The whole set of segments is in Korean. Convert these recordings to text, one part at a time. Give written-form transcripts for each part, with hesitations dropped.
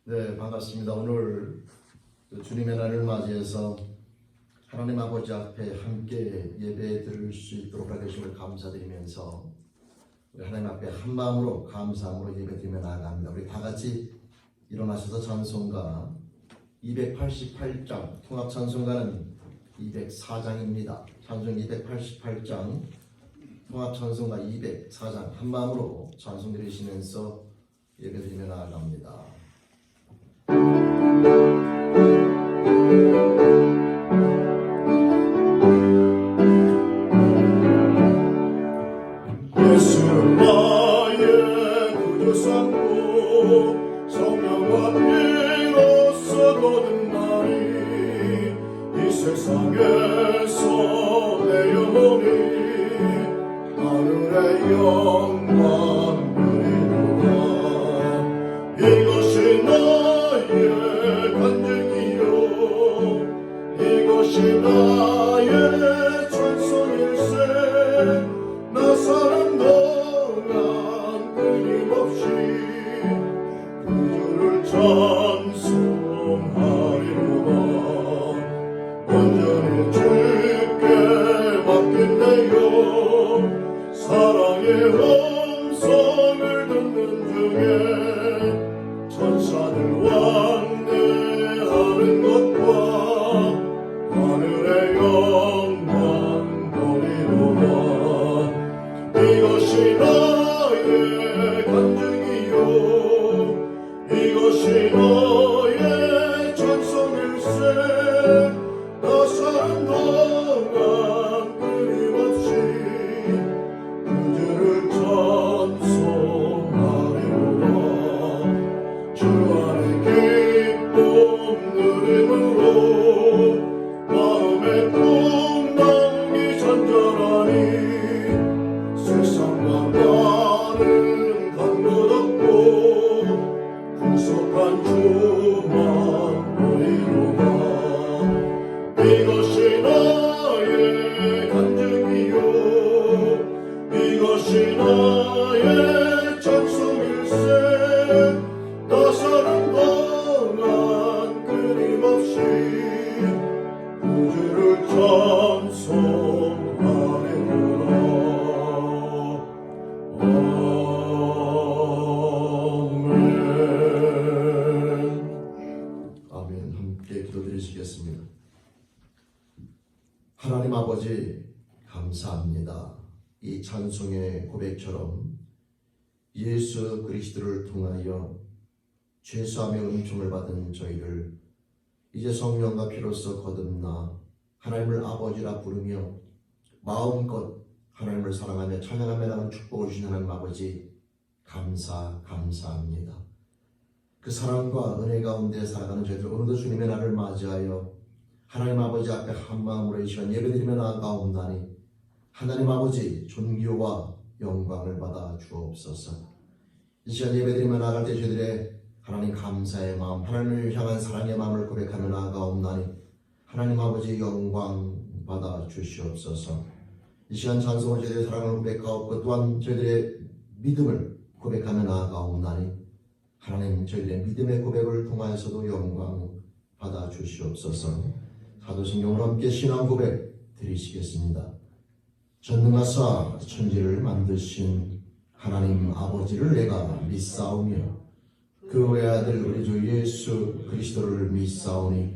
네, 반갑습니다. 오늘 주님의 날을 맞이해서 하나님 아버지 앞에 함께 예배 드릴 수 있도록 해주심을 감사드리면서 우리 하나님 앞에 한 마음으로 감사함으로 예배 드리며 나아갑니다. 우리 다 같이 일어나셔서 찬송가 288장, 통합 찬송가는 204장입니다. 찬송 288장, 통합 찬송가 204장 한 마음으로 찬송 드리시면서 예배 드리며 나아갑니다. 예수는 나의 구주 삼고 성령과 피로써 거듭나니 이 세상에서 내 영혼이 하늘의 영광 누리노라. 이것이 나의 간증이요 이것이 나의 찬송일세. 나 사는 동안 끊임없이 구주를 찬송하리로다. 온전히 주께 맡긴대요. 사랑의 음성을 듣는 중에 천사들 왕래하는 것과 하늘의 영광 보리로다. 이것이 나의 간증이요 이것이 나의 찬송일세. 나 사는 동안 끊임없이 구주를 찬송하리로다. 주 안에 기쁨 누림으로 마음의 풍랑이 잔잔하니 세상과 나는 간것 없고 구속한 주만 보이로다. 이것이 나의 간증이요 이것이 나의 찬송일세. 나 사는 동안 끊임없이 구주를 찬송하리로다. 아멘. 함께 기도드리시겠습니다. 하나님 아버지 감사합니다. 이 찬송의 고백처럼 예수 그리스도를 통하여 죄수함의 은총을 받은 저희를 이제 성령과 피로써 거듭나 하나님을 아버지라 부르며 마음껏 하나님을 사랑하며 찬양하며 나는 축복을 주신 하나님 아버지 감사합니다. 그 사랑과 은혜 가운데 살아가는 저희들 오늘도 주님의 날을 맞이하여 하나님 아버지 앞에 한 마음으로 이 시간 예배드리며 나아가옵나니 하나님 아버지 존귀와 영광을 받아 주옵소서. 이 시간 예배드리며 나아갈 때 저희들의 하나님 감사의 마음, 하나님을 향한 사랑의 마음을 고백하며 나아가옵나니 하나님 아버지 영광 받아 주시옵소서. 이 시간 찬송을 저희들의 사랑을 고백하옵고 또한 저희들의 믿음을 고백하며 나아가옵나니 하나님 저희들의 믿음의 고백을 통하여서도 영광 받아 주시옵소서. 사도신경으로 함께 신앙 고백 드리시겠습니다. 전능하사 천지를 만드신 하나님 아버지를 내가 믿사오며 그 외아들 우리 주 예수 그리스도를 믿사오니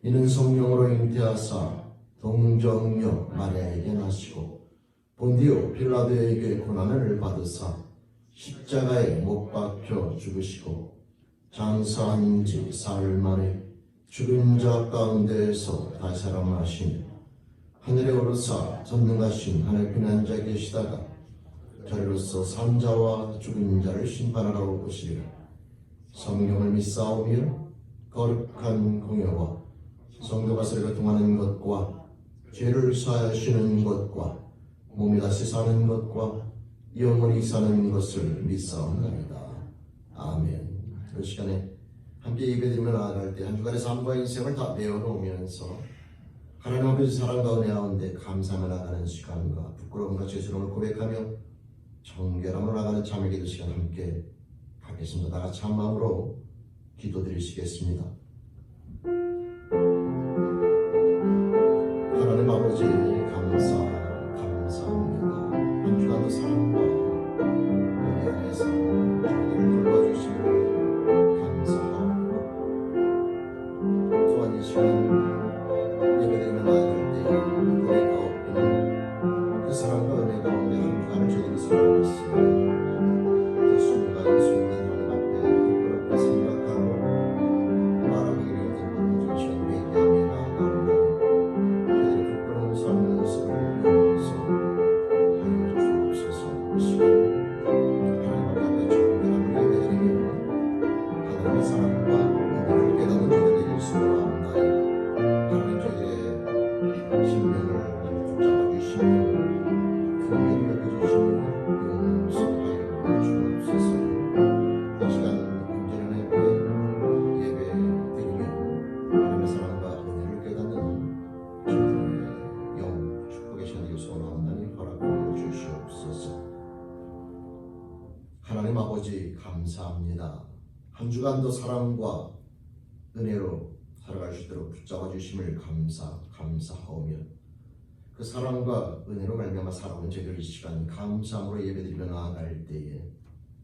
이는 성령으로 잉태하사 동정녀 마리아에게 나시고 본디오 빌라도에게 고난을 받으사 십자가에 못 박혀 죽으시고 장사한 지 사흘 만에 죽은 자 가운데에서 다시 살아나시니 하늘에 오르사 전능하신 하늘 편한 자 계시다가 저리로서 산 자와 죽은 자를 심판하러 오시리라. 성령을 믿사오며 거룩한 공예와 성도가 서로 통하는 것과 죄를 사하시는 것과 몸이 다시 사는 것과 영원히 사는 것을 믿사옵나이다. 아멘. 이 시간에 함께 예배드리며 나아갈 때 한 주간의 삶과 인생을 다 내어놓으면서 하나님 아버지 사랑과 은혜 가운데 감사하며 나가는 시간과 부끄러움과 죄스러움을 고백하며 정결함으로 나가는 참회기도 시간 함께 하겠습니다. 다 같이 한 마음으로 기도드리시겠습니다. 하나님 아버지 감사합니다. 한 주간도 사랑과 은혜 안에서 저희들을 돌봐주시며 감사하고 또한 이 시간 예배드리며 나아갈 때에 은혜가 없는 그 사랑과 은혜 가운데 한 주간을 저희들이 살아왔으며 그 순간 하나님 앞에 부끄럽게 생각하고 말하기 힘든 모든 것을 회개하며 나아가옵나니 저희들의 부끄러운 삶의 모습을 용서하여 주옵소서. 이 시간 하나님 앞에 정결함을 예배드리며 하나님의 사랑과 은혜를 깨닫는 저희들 되길 소원하옵나니 하나님 저희의 심령을 붙잡아 주시며 긍휼히 여겨주시며 용서하여 주옵소서. 이 시간 온전한 예배드리며 하나님의 사랑과 은혜를 깨닫는 저희들의 영 축복의 시간 되길 소원하옵나니 허락하여 주시옵소서. 하나님 아버지 감사합니다. 한 주간도 사랑과 은혜로 살아갈 수 있도록 붙잡아 주심을 감사하오며 그 사랑과 은혜로 말미암아 살아온 저희들 이 시간 감사함으로 예배드리며 나아갈 때에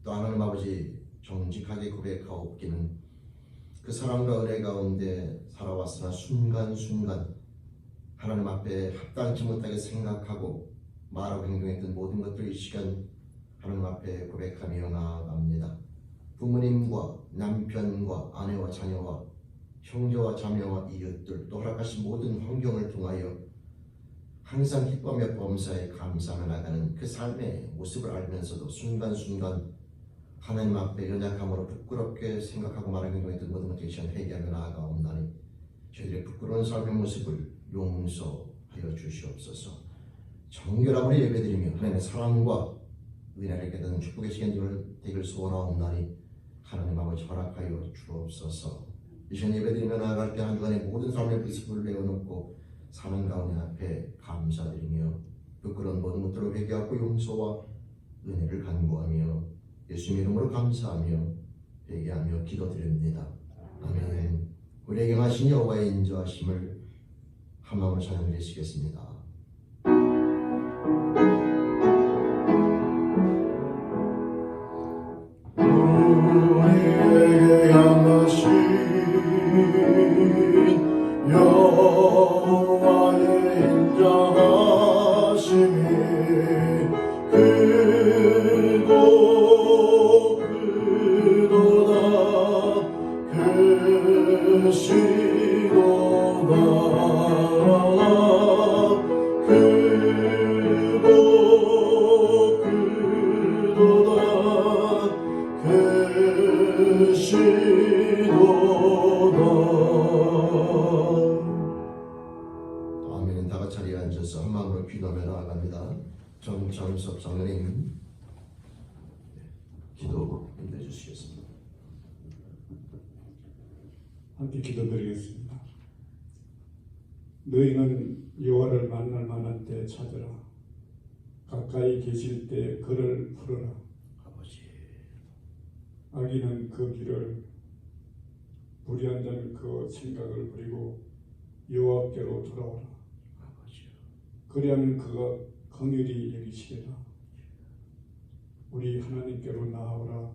또 하나님 아버지 정직하게 고백하옵기는 그 사랑과 은혜 가운데 살아왔으나 순간순간 하나님 앞에 합당치 못하게 생각하고 말하고 행동했던 모든 것들 이 시간 하나님 앞에 고백하며 나아갑니다. 부모님과 남편과 아내와 자녀와 형제와 자매와 이웃들 또 허락하신 모든 환경을 통하여 항상 기뻐하며 범사에 감사하며 나가는 그 삶의 모습을 알면서도 순간순간 하나님 앞에 연약함으로 부끄럽게 생각하고 말하는 행동했던 모든 것들이 시간 회개하며 나아가옵나니 저희들의 부끄러운 삶의 모습을 용서하여 주시옵소서. 정결함으로 예배드리며 하나님의 사랑과 은혜를 깨닫는 축복의 시간 되길 소원하옵나니 하나님 아버지 허락하여 주옵소서. 이 시간 예배드리며 나아갈 때 한 주간의 모든 삶의 모습을 내어놓고 사는 가운데 앞에 감사드리며 부끄러운 모든 것들을 회개하고 용서와 은혜를 간구하며 예수님 이름으로 감사하며 회개하며 기도드립니다. 아멘. 우리에게 하신 여호와의 인자하심을 한 마음으로 찬양드리시겠습니다. 우리에게 향하신 여호와의 인자하심이 크고 크도다 크시도다 크고 크도다 크시도다. 아멘. 다 같이 자리에 앉아서 한 마음으로 기도하며 나아갑니다. 정창섭 장로님 기도 인도해 주시겠습니다. 함께 기도드리겠습니다. 너희는 여호와를 만날 만한 때 찾으라. 가까이 계실 때 그를 부르라. 아버지 악인은 그 길을 불의한 자는 그 생각을 버리고 여호와께로 돌아오라. 아버지 그리하면 그가 긍휼히 여기시리라. 우리 하나님께로 나아오라.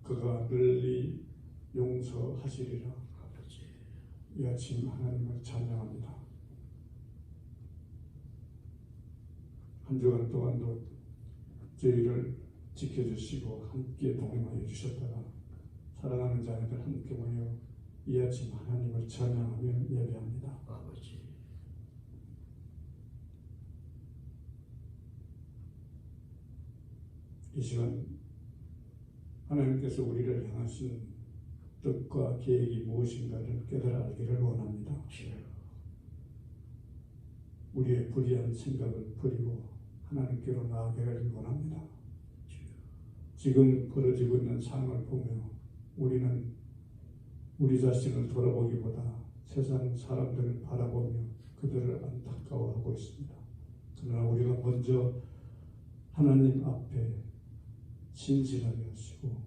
그가 널리 용서하시리라. 아버지 이 아침 하나님을 찬양합니다. 한 주간 동안도 저희를 지켜주시고 함께 동행하여 주셨다가 사랑하는 자녀들 함께 모여 이 아침 하나님을 찬양하며 예배합니다. 아버지 이 시간 하나님께서 우리를 향하신 뜻과 계획이 무엇인가를 깨달아 알기를 원합니다. 우리의 불의한 생각을 버리고 하나님께로 나아가기를 원합니다. 지금 벌어지고 있는 상황을 보며 우리는 우리 자신을 돌아보기보다 세상 사람들을 바라보며 그들을 안타까워하고 있습니다. 그러나 우리가 먼저 하나님 앞에 신실하게 하시고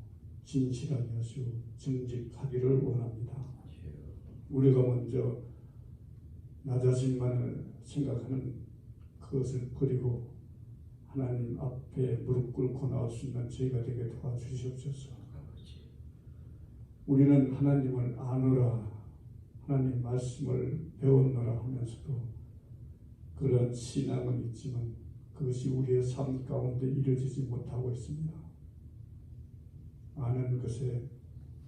진실하게 하시고 정직하기를 원합니다. 우리가 먼저 나 자신만을 생각하는 그것을 버리고 하나님 앞에 무릎 꿇고 나올 수 있는 저희가 되게 도와주시옵소서. 우리는 하나님을 아노라, 하나님 말씀을 배웠노라 하면서도 그런 신앙은 있지만 그것이 우리의 삶 가운데 이루어지지 못하고 있습니다. 아는 것에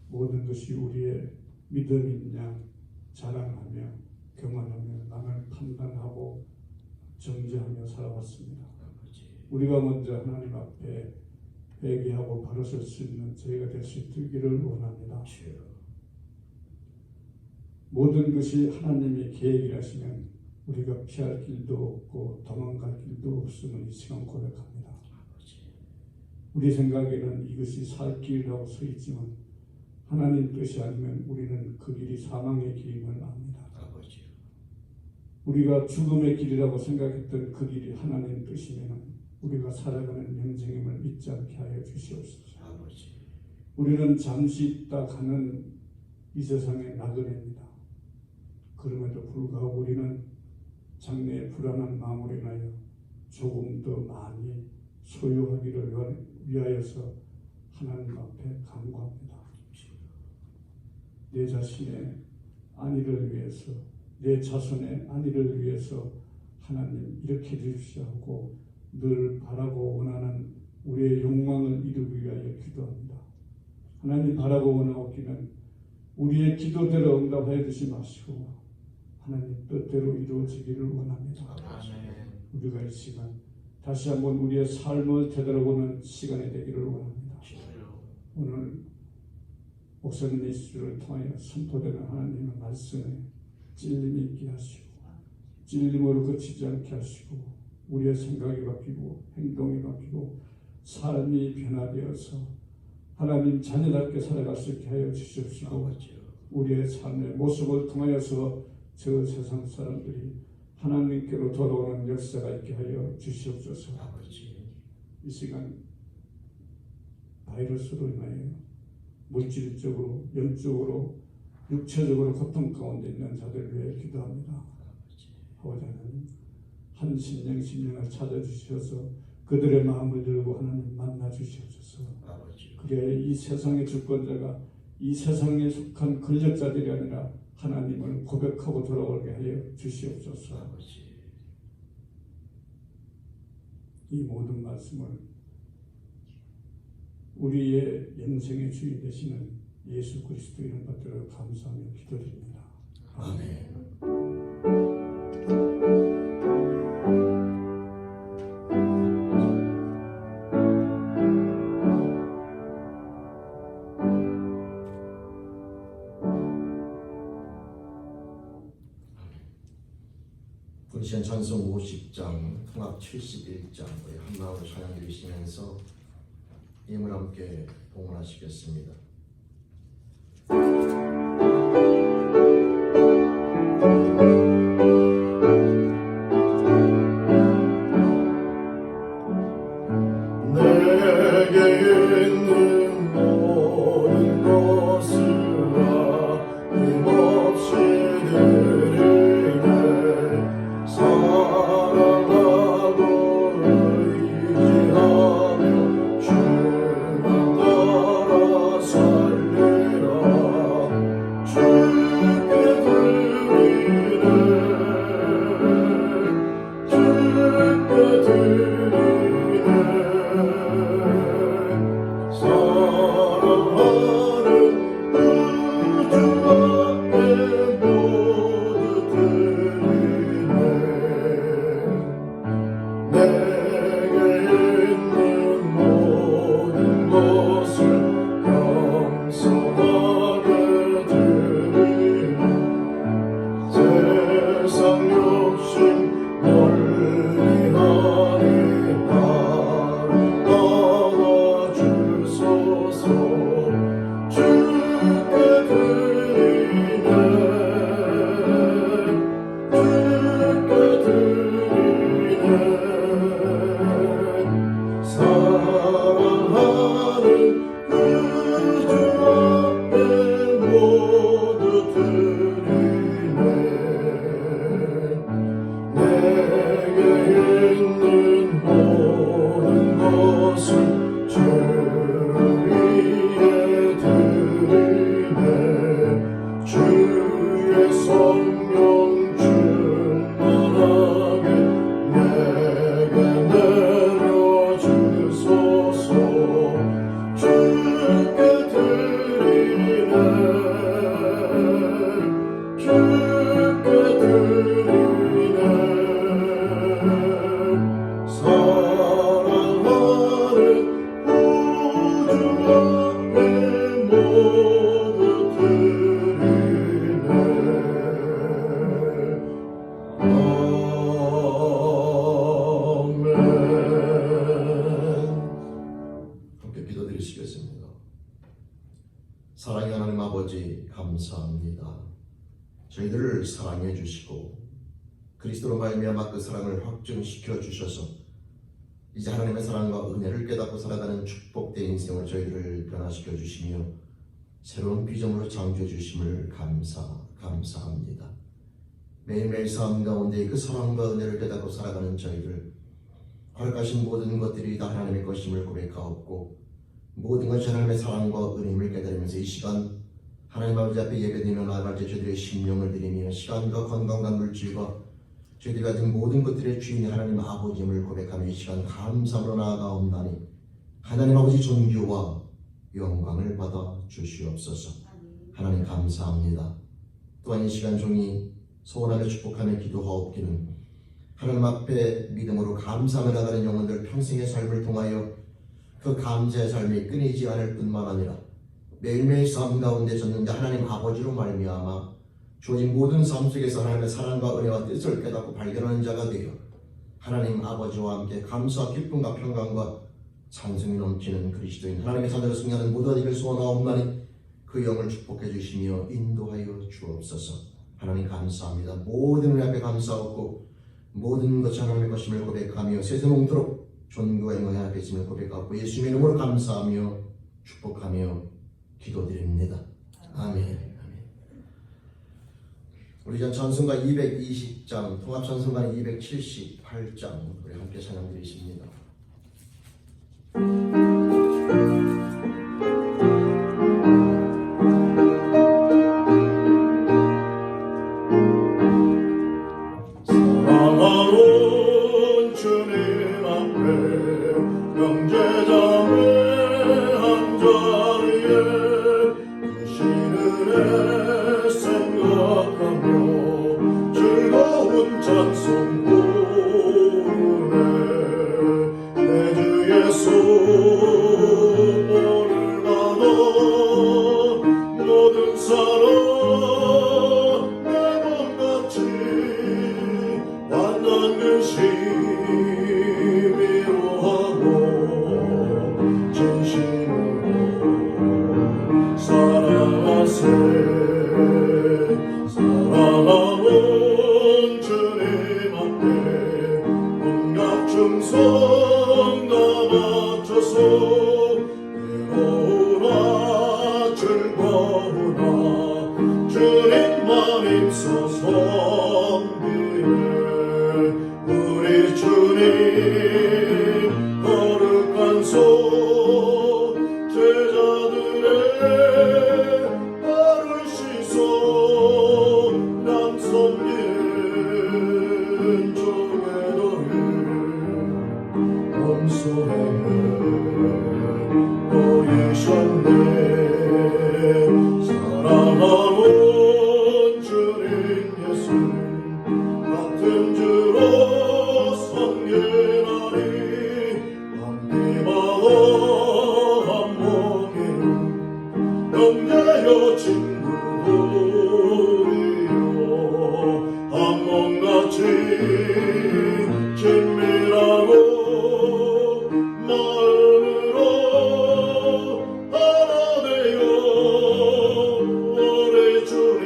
모든 것이 우리의 믿음인 양 자랑하며 교만하며 남을 판단하고 정죄하며 살아왔습니다. 우리가 먼저 하나님 앞에 회개하고 바로 설 수 있는 저희가 될 수 있기를 원합니다. 모든 것이 하나님의 계획이라시면 우리가 피할 길도 없고 도망갈 길도 없음을 이 시간 고백합니다. 우리 생각에는 이것이 살 길이라고 서 있지만 하나님 뜻이 아니면 우리는 그 길이 사망의 길임을 압니다. 우리가 죽음의 길이라고 생각했던 그 길이 하나님 뜻이면 우리가 살아가는 영생임을 잊지 않게 하여 주시옵소서. 우리는 잠시 있다 가는 이 세상의 나그네입니다. 그럼에도 불구하고 우리는 장래의 불안한 마음으로 인하여 조금 더 많이 소유하기를 위하여서 하나님 앞에 간구합니다. 내 자신의 안위를 위해서, 내 자손의 안위를 위해서 하나님 이렇게 해주십시오 하고 늘 바라고 원하는 우리의 욕망을 이루기 위하여 기도합니다. 하나님 바라고 원하옵기는 우리의 기도대로 응답하여 주시 마시고 하나님 뜻대로 이루어지기를 원합니다. 우리가 이 시간 다시 한번 우리의 삶을 되돌아보는 시간이 되기를 원합니다. 오늘 목사님의 수를 통하여 선포되는 하나님의 말씀에 찔림이 있게 하시고 찔림으로 그치지 않게 하시고 우리의 생각이 바뀌고 행동이 바뀌고 삶이 변화되어서 하나님 자녀답게 살아갈 수 있게 하여 주시옵시고 우리의 삶의 모습을 통하여서 저 세상 사람들이 하나님께로 돌아오는 역사가 있게 하여 주시옵소서. 이 시간 바이러스로 인하여 물질적으로 영적으로 육체적으로 고통 가운데 있는 자들을 위해 기도합니다. 아버지 하나님 한 심령 심령을 찾아주셔서 그들의 마음을 열고 하나님 만나 주시옵소서. 그래야 이 세상의 주권자가 이 세상에 속한 권력자들이 아니라 하나님을 고백하고 돌아오게 하여 주시옵소서. 이 모든 말씀을 우리의 영생의 주인 되시는 예수 그리스도 이름 받들어 감사하며 기도드립니다. 아멘. 우리 시간 찬송 50장, 통합 71장 우리 한마음으로 찬양 드리시면서 힘을 함께 봉헌하시겠습니다. 내게 있는 모든 것을 아낌없이 드리네. 사랑하고 의지하며 주만 따라서 사랑의 하나님 아버지 감사합니다. 저희들을 사랑해 주시고 그리스도로 말미암아 그 사랑을 확증시켜 주셔서 이제 하나님의 사랑과 은혜를 깨닫고 살아가는 축복된 인생을 저희들을 변화시켜 주시며 새로운 비전으로 창조해 주심을 감사합니다. 매일매일 삶 가운데 그 사랑과 은혜를 깨닫고 살아가는 저희들, 허락하신 모든 것들이 다 하나님의 것임을 고백하옵고 모든 것이 하나님의 사랑과 은혜임을 깨달으면서 이 시간 하나님 아버지 앞에 예배드리며 나아갈 때 저희들의 심령을 드리며 시간과 건강과 물질과 저희들이 가진 모든 것들의 주인이 하나님 아버지임을 고백하며 이 시간 감사함으로 나아가옵나니 하나님 아버지 존귀와 영광을 받아 주시옵소서. 하나님 감사합니다. 또한 이 시간 종이 소원하며 축복하며 기도하옵기는 하나님 앞에 믿음으로 감사하며 나가는 영혼들 평생의 삶을 통하여 그 감사의 삶이 끊이지 않을 뿐만 아니라 매일매일 삶 가운데 졌는데 하나님 아버지로 말미암아 주어진 모든 삶 속에서 하나님의 사랑과 은혜와 뜻을 깨닫고 발견하는 자가 되어 하나님 아버지와 함께 감사와 기쁨과 평강과 찬송이 넘치는 그리스도인 하나님의 자녀로 승리하는 모두가 되길 소원하옵나니 그 영을 축복해 주시며 인도하여 주옵소서. 하나님 감사합니다. 모든 은혜 앞에 감사하고 모든 것이 하나님의 것임을 고백하며 세세 몽토록 존귀와 영광의 앞에 있음을 고백하고 예수님의 이름으로 감사하며 축복하며 기도드립니다. 아멘. 우리 전 찬송가 220장, 통합 찬송가 278장 우리 함께 찬양 드리십니다. 사랑하는 주님 앞에 명제장의 한 자리에 주시는 애 생각하며 즐거운 찬송 부르네. 내 주 예수 오늘 받아 모든 사랑 내 맘같이 완전 근심이로 하고 진심으로 사랑하세. 사랑하는 주님 앞에 온갖 충성 다 바쳐서 외로우나 즐거우나 주님만 힘써서 우리 주님 거룩한 손 제자들의 발을 씻어 난 섬기는 주의 너를 엄소해 보이셨네. 사랑하는 주님 예수 같은 주로 섬기나니 함께마다 한 몸이요 영예여 친구들이요 한 몸같이 친밀하고 마음으로 하나 되어 우리 주님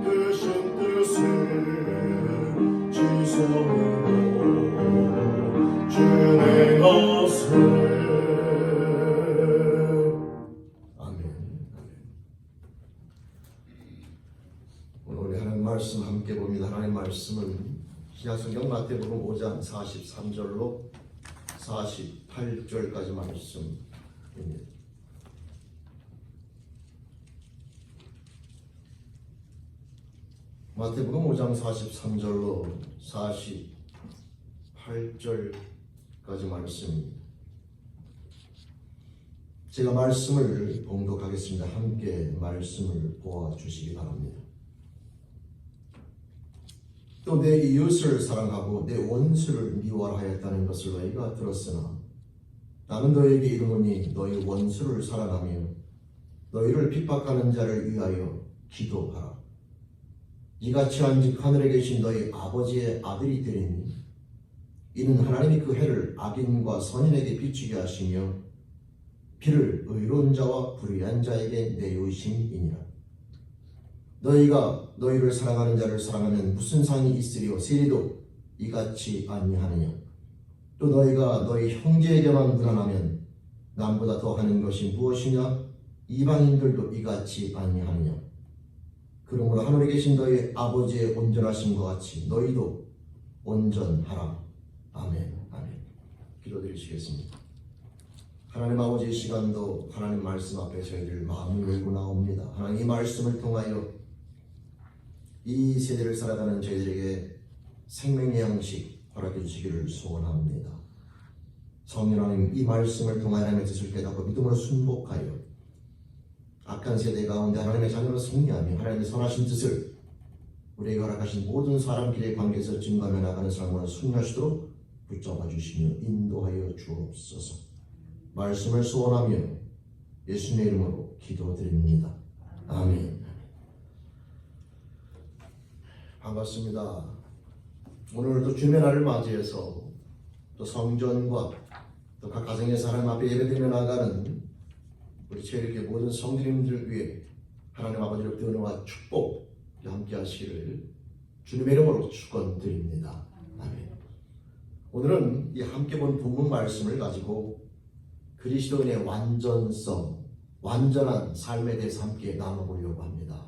크신 뜻을 지성으로 진행하세. 아멘. 오늘 우리 하나님 말씀 함께 봅니다. 하나님 말씀은 신약성경 마태복음 5장 43절로 48절까지 말씀입니다. 마태복음 5장 43절로 48절까지 말씀입니다. 제가 말씀을 봉독하겠습니다. 함께 말씀을 보아주시기 바랍니다. 또 내 이웃을 사랑하고 내 원수를 미워하라 하였다는 것을 너희가 들었으나 나는 너희에게 이르노니 너희 원수를 사랑하며 너희를 핍박하는 자를 위하여 기도하라. 이같이 한즉 하늘에 계신 너희 아버지의 아들이 되리니 이는 하나님이 그 해를 악인과 선인에게 비추게 하시며 비를 의로운 자와 불의한 자에게 내주심이니라. 너희가 너희를 사랑하는 자를 사랑하면 무슨 상이 있으리요? 세리도 이같이 아니하느냐? 또 너희가 너희 형제에게만 무난하면 남보다 더 하는 것이 무엇이냐? 이방인들도 이같이 아니하느냐? 그러므로 하늘에 계신 너희 아버지의 온전하심과 같이 너희도 온전하라. 아멘. 아멘. 기도드리시겠습니다. 하나님 아버지의 시간도 하나님 말씀 앞에 저희들 마음을 열고 나옵니다. 하나님 이 말씀을 통하여 이 세대를 살아가는 저희들에게 생명의 양식 허락해 주시기를 소원합니다. 성령 하나님 이 말씀을 통하여 하나님의 뜻을 깨닫고 믿음으로 순복하여 악한 세대 가운데 하나님의 자녀로 승리하며 하나님의 선하신 뜻을 우리에게 허락하신 모든 사람끼리의 관계에서 증거하며 나가는 삶으로 순응할 수 있도록 붙잡아 주시며 인도하여 주옵소서. 말씀을 소원하며 예수님의 이름으로 기도드립니다. 아멘. 반갑습니다. 오늘도 주님의 날을 맞이해서 또 성전과 또 각 가정에서 하나님 앞에 예배드리며 나가는 우리 제일교회 모든 성도님들 위해 하나님 아버지로부터 은혜와 축복 함께 하시기를 주님의 이름으로 축원드립니다. 아멘. 오늘은 이 함께 본 본문 말씀을 가지고 그리스도인의 완전성, 완전한 삶에 대해서 함께 나눠보려고 합니다.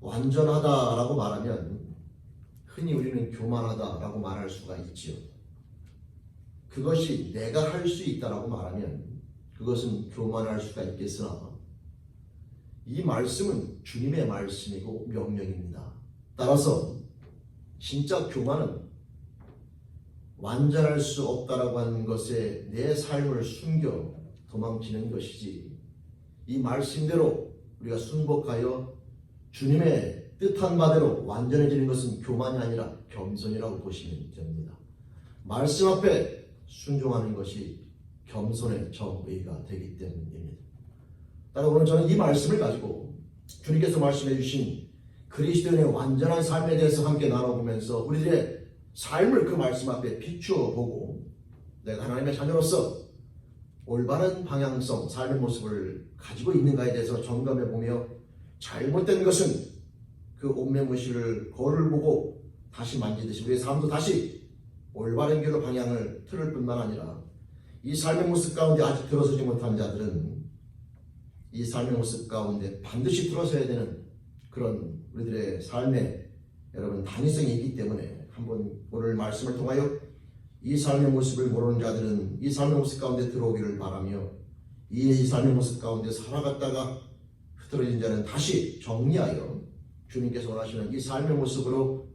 완전하다라고 말하면 흔히 우리는 교만하다라고 말할 수가 있지요. 그것이 내가 할 수 있다라고 말하면 그것은 교만할 수가 있겠으나 이 말씀은 주님의 말씀이고 명령입니다. 따라서 진짜 교만은 완전할 수 없다라고 하는 것에 내 삶을 숨겨 도망치는 것이지, 이 말씀대로 우리가 순복하여 주님의 뜻한 바대로 완전해지는 것은 교만이 아니라 겸손이라고 보시면 됩니다. 말씀 앞에 순종하는 것이 겸손의 정의가 되기 때문입니다. 따라 오늘 저는 이 말씀을 가지고 주님께서 말씀해 주신 그리스도인의 완전한 삶에 대해서 함께 나눠보면서 우리들의 삶을 그 말씀 앞에 비추어 보고 내가 하나님의 자녀로서 올바른 방향성, 삶의 모습을 가지고 있는가에 대해서 점검해 보며 잘못된 것은 그 온면무시를 거울을 보고 다시 만지듯이 우리의 삶도 다시 올바른 길로 방향을 틀을 뿐만 아니라 이 삶의 모습 가운데 아직 들어서지 못한 자들은 이 삶의 모습 가운데 반드시 들어서야 되는 그런 우리들의 삶의 여러분 당위성이 있기 때문에 한번 오늘 말씀을 통하여 이 삶의 모습을 모르는 자들은 이 삶의 모습 가운데 들어오기를 바라며 이 삶의 모습 가운데 살아갔다가 흐트러진 자는 다시 정리하여 주님께서 원하시는 이 삶의 모습으로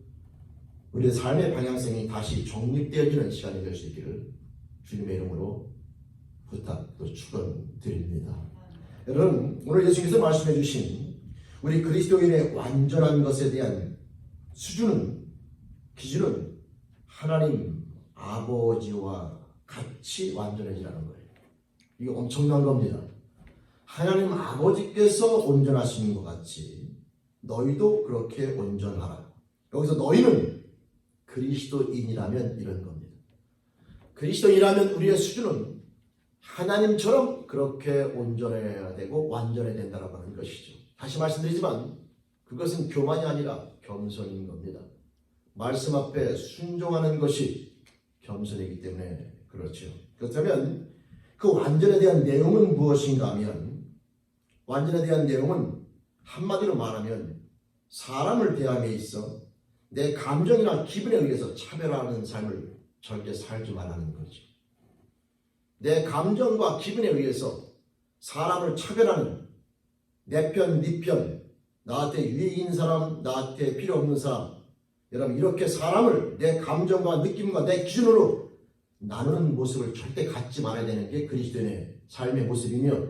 우리의 삶의 방향성이 다시 정립되어지는 시간이 될 수 있기를 주님의 이름으로 부탁 또 축원드립니다. 여러분 오늘 예수님께서 말씀해 주신 우리 그리스도인의 완전한 것에 대한 수준은 기준은 하나님 아버지와 같이 완전해지라는 거예요. 이게 엄청난 겁니다. 하나님 아버지께서 온전하신 것 같이 너희도 그렇게 온전하라. 여기서 너희는 그리스도인이라면 이런 겁니다. 그리스도인이라면 우리의 수준은 하나님처럼 그렇게 온전해야 되고 완전해야 된다고 하는 것이죠. 다시 말씀드리지만 그것은 교만이 아니라 겸손인 겁니다. 말씀 앞에 순종하는 것이 겸손이기 때문에 그렇죠. 그렇다면 그 완전에 대한 내용은 무엇인가 하면 완전에 대한 내용은 한마디로 말하면 사람을 대함에 있어 내 감정이나 기분에 의해서 차별하는 삶을 절대 살지 말라는 거죠. 내 감정과 기분에 의해서 사람을 차별하는 내 편, 네 편, 나한테 유익인 사람, 나한테 필요 없는 사람, 여러분 이렇게 사람을 내 감정과 느낌과 내 기준으로 나누는 모습을 절대 갖지 말아야 되는 게 그리스도인의 삶의 모습이며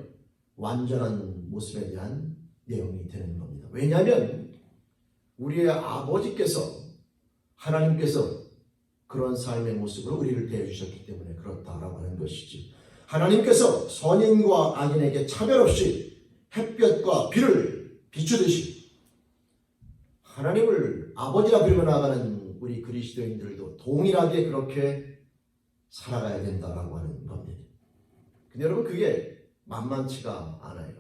완전한 모습에 대한 내용이 되는 겁니다. 왜냐하면 우리의 아버지께서 하나님께서 그런 삶의 모습으로 우리를 대해주셨기 때문에 그렇다라고 하는 것이지, 하나님께서 선인과 악인에게 차별 없이 햇볕과 비를 비추듯이 하나님을 아버지라 부르며 나가는 우리 그리스도인들도 동일하게 그렇게 살아가야 된다라고 하는 겁니다. 근데 여러분 그게 만만치가 않아요.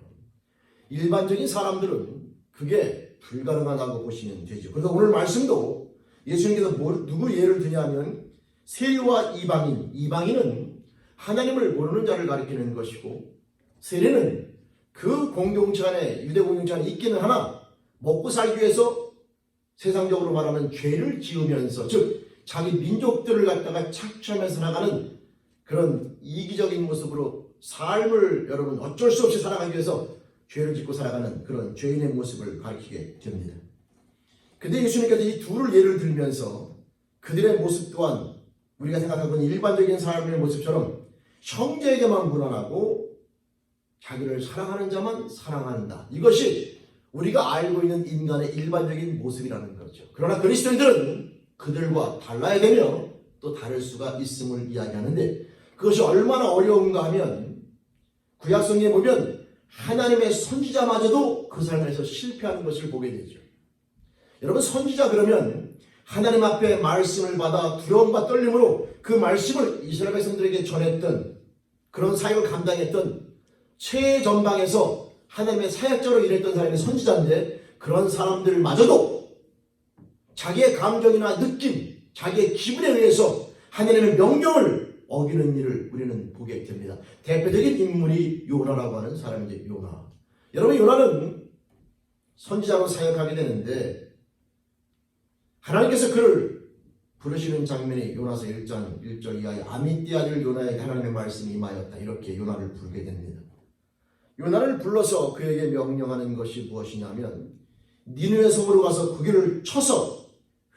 일반적인 사람들은 그게 불가능하다고 보시면 되죠. 그래서 오늘 말씀도 예수님께서 누구 예를 드냐면 세리와 이방인은 하나님을 모르는 자를 가리키는 것이고 세리는 그 공동체 안에 유대 공동체 안에 있기는 하나 먹고 살기 위해서 세상적으로 말하면 죄를 지으면서 즉 자기 민족들을 갖다가 착취하면서 나가는 그런 이기적인 모습으로 삶을 여러분 어쩔 수 없이 살아가기 위해서 죄를 짓고 살아가는 그런 죄인의 모습을 가리키게 됩니다. 근데 예수님께서 이 둘을 예를 들면서 그들의 모습 또한 우리가 생각하는 일반적인 사람의 모습처럼 형제에게만 무난하고 자기를 사랑하는 자만 사랑한다. 이것이 우리가 알고 있는 인간의 일반적인 모습이라는 거죠. 그러나 그리스도인들은 그들과 달라야 되며 또 다를 수가 있음을 이야기하는데 그것이 얼마나 어려운가 하면 구약성경에 보면 하나님의 선지자마저도 그 삶에서 실패하는 것을 보게 되죠. 여러분 선지자 그러면 하나님 앞에 말씀을 받아 두려움과 떨림으로 그 말씀을 이스라엘 백성들에게 전했던 그런 사역을 감당했던 최전방에서 하나님의 사역자로 일했던 사람이 선지자인데 그런 사람들마저도 자기의 감정이나 느낌, 자기의 기분에 의해서 하나님의 명령을 어기는 일을 우리는 보게 됩니다. 대표적인 인물이 요나라고 하는 사람이죠. 요나. 여러분 요나는 선지자로 사역하게 되는데 하나님께서 그를 부르시는 장면이 요나서 1장 1절 이하에 아미띠 아들 요나에게 하나님의 말씀이 임하였다. 이렇게 요나를 부르게 됩니다. 요나를 불러서 그에게 명령하는 것이 무엇이냐면 니느웨 성으로 가서 그 길을 쳐서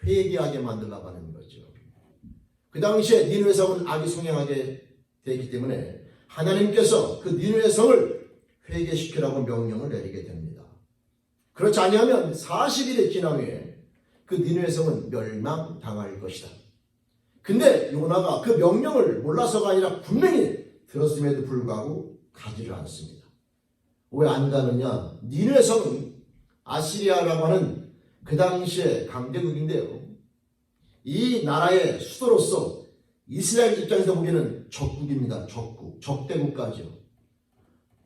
회개하게 만들라고 하는 거죠. 그 당시에 니느웨 성은 악이 성행하게 되기 때문에 하나님께서 그 니느웨 성을 회개시키라고 명령을 내리게 됩니다. 그렇지 아니하면 40일이 지난 후에 그 니느웨 성은 멸망당할 것이다. 근데 요나가 그 명령을 몰라서가 아니라 분명히 들었음에도 불구하고 가지를 않습니다. 왜 안 가느냐? 니느웨 성은 아시리아라고 하는 그 당시에 강대국인데요. 이 나라의 수도로서 이스라엘 입장에서 보기에는 적국입니다. 적국, 적대국가죠.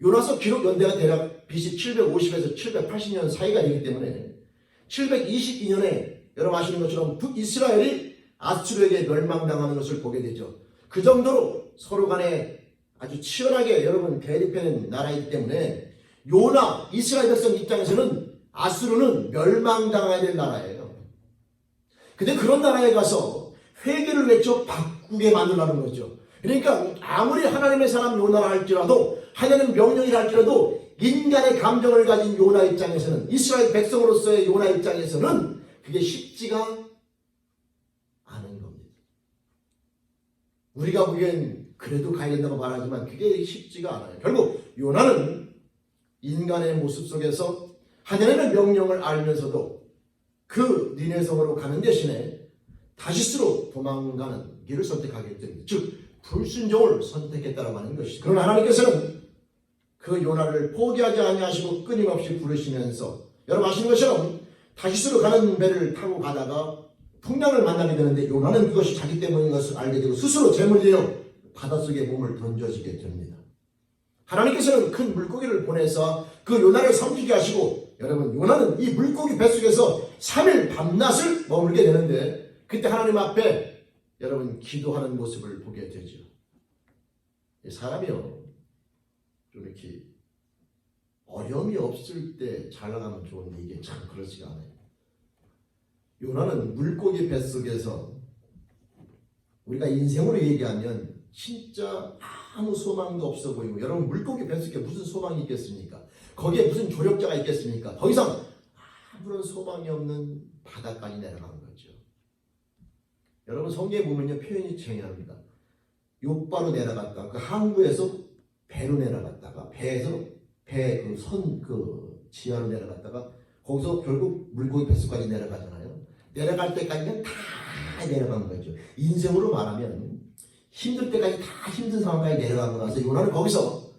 요나서 기록 연대가 대략 BC 750에서 780년 사이가 되기 때문에 722년에 여러분 아시는 것처럼 북이스라엘이 아수르에게 멸망당하는 것을 보게 되죠. 그 정도로 서로 간에 아주 치열하게 여러분 대립하는 나라이기 때문에 요나 이스라엘 백성 입장에서는 아수르는 멸망당해야 될 나라예요. 근데 그런 나라에 가서 회개를 외쳐 바꾸게 만들라는 거죠. 그러니까 아무리 하나님의 사람 요나라 할지라도 하나님 명령이라 할지라도 인간의 감정을 가진 요나 입장에서는 이스라엘 백성으로서의 요나 입장에서는 그게 쉽지가 않은 겁니다. 우리가 보기엔 그래도 가야 된다고 말하지만 그게 쉽지가 않아요. 결국 요나는 인간의 모습 속에서 하나님의 명령을 알면서도 그 니느웨 성으로 가는 대신에 다시스로 도망가는 길을 선택하게 됩니다. 즉 불순종을 선택했다라고 하는 것이죠. 그러나 하나님께서는 그 요나를 포기하지 아니하시고 끊임없이 부르시면서 여러분 아시는 것처럼 다시스로 가는 배를 타고 가다가 풍랑을 만나게 되는데 요나는 그것이 자기 때문인 것을 알게 되고 스스로 제물되어 바닷속에 몸을 던져지게 됩니다. 하나님께서는 큰 물고기를 보내서 그 요나를 삼키게 하시고 여러분 요나는 이 물고기 뱃속에서 3일 밤낮을 머물게 되는데 그때 하나님 앞에 여러분 기도하는 모습을 보게 되죠. 사람이요 좀 이렇게 어려움이 없을 때 잘 나가면 좋은데 이게 참 그렇지가 않아요. 요나는 물고기 뱃속에서 우리가 인생으로 얘기하면 진짜 아무 소망도 없어 보이고 여러분 물고기 뱃속에 무슨 소망이 있겠습니까? 거기에 무슨 조력자가 있겠습니까? 더 이상 아무런 소망이 없는 바다까지 내려가는 거죠. 여러분 성경에 보면요 표현이 정의합니다. 욥바로 내려갔다가 그 항구에서 배로 내려갔다가 배에서 배 그 선 그 지하로 내려갔다가 거기서 결국 물고기 뱃속까지 내려가잖아요. 내려갈 때까지는 다 내려간 거죠. 인생으로 말하면 힘들 때까지 다 힘든 상황까지 내려가고 나서 요나는 거기서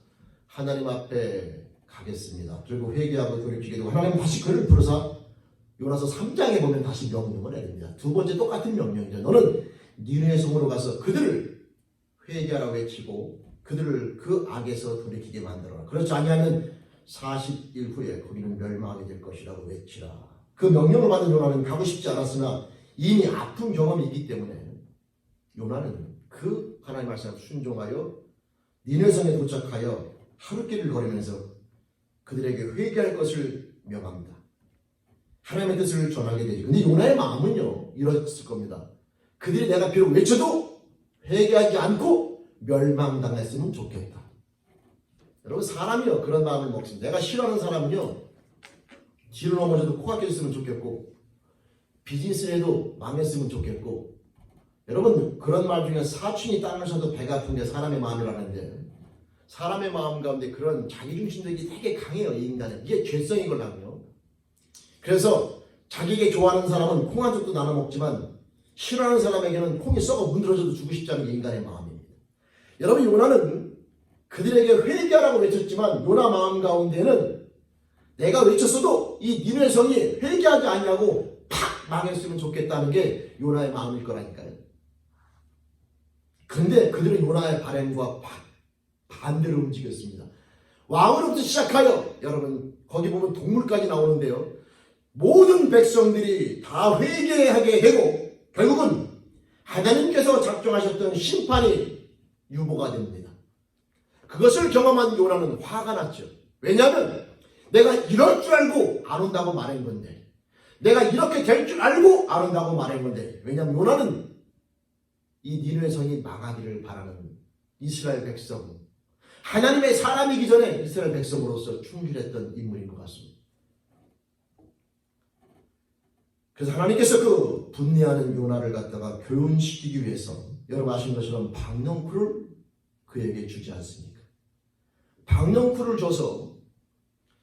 하나님 앞에 가겠습니다. 그리고 회개하고 돌이키게 되고 하나님 다시 그를 부르사 요나서 3장에 보면 다시 명령을 내립니다. 두 번째 똑같은 명령이죠. 너는 니느웨 성으로 가서 그들을 회개하라고 외치고 그들을 그 악에서 돌이키게 만들어라. 그렇지 아니하면 40일 후에 거기는 멸망하게 될 것이라고 외치라. 그 명령을 받은 요나는 가고 싶지 않았으나 이미 아픈 경험이 있기 때문에 요나는 그 하나님의 말씀에 순종하여 니느웨성에 도착하여 하루길을 걸으면서 그들에게 회개할 것을 명합니다. 하나님의 뜻을 전하게 되죠. 근데 요나의 마음은요 이랬을 겁니다. 그들이 내가 비록 외쳐도 회개하지 않고 멸망당했으면 좋겠다. 여러분 사람이요 그런 마음을 먹습니다. 내가 싫어하는 사람은요 뒤로 넘어져도 코가 깨졌으면 좋겠고 비즈니스를 해도 망했으면 좋겠고 여러분 그런 말 중에 사춘이 땅을 사도 배가 아픈 게 사람의 마음이라는데 사람의 마음 가운데 그런 자기중심적이 되게 강해요. 이 인간은. 이게 죄성이거든요. 그래서 자기에게 좋아하는 사람은 콩 한 쪽도 나눠 먹지만 싫어하는 사람에게는 콩이 썩어 문드러져도 주고 싶지 않은 게 인간의 마음입니다. 여러분 요나는 그들에게 회개하라고 외쳤지만 요나 마음 가운데는 내가 외쳤어도 이 니느웨 성이 회개하지 아니하고 팍 망했으면 좋겠다는 게 요나의 마음일 거라니까요. 근데 그들은 요나의 바람과 반대로 움직였습니다. 왕으로부터 시작하여 여러분 거기 보면 동물까지 나오는데요. 모든 백성들이 다 회개하게 되고 결국은 하나님께서 작정하셨던 심판이 유보가 됩니다. 그것을 경험한 요나는 화가 났죠. 왜냐하면 내가 이럴 줄 알고 안 온다고 말한 건데 내가 이렇게 될 줄 알고 안 온다고 말한 건데 왜냐하면 요나는 이 니느웨 성이 망하기를 바라는 이스라엘 백성 하나님의 사람이기 전에 이스라엘 백성으로서 충실했던 인물인 것 같습니다. 그래서 하나님께서 그 분내하는 요나를 갖다가 교훈시키기 위해서 여러분 아시는 것처럼 박넝쿨을 그에게 주지 않습니까? 박넝쿨을 줘서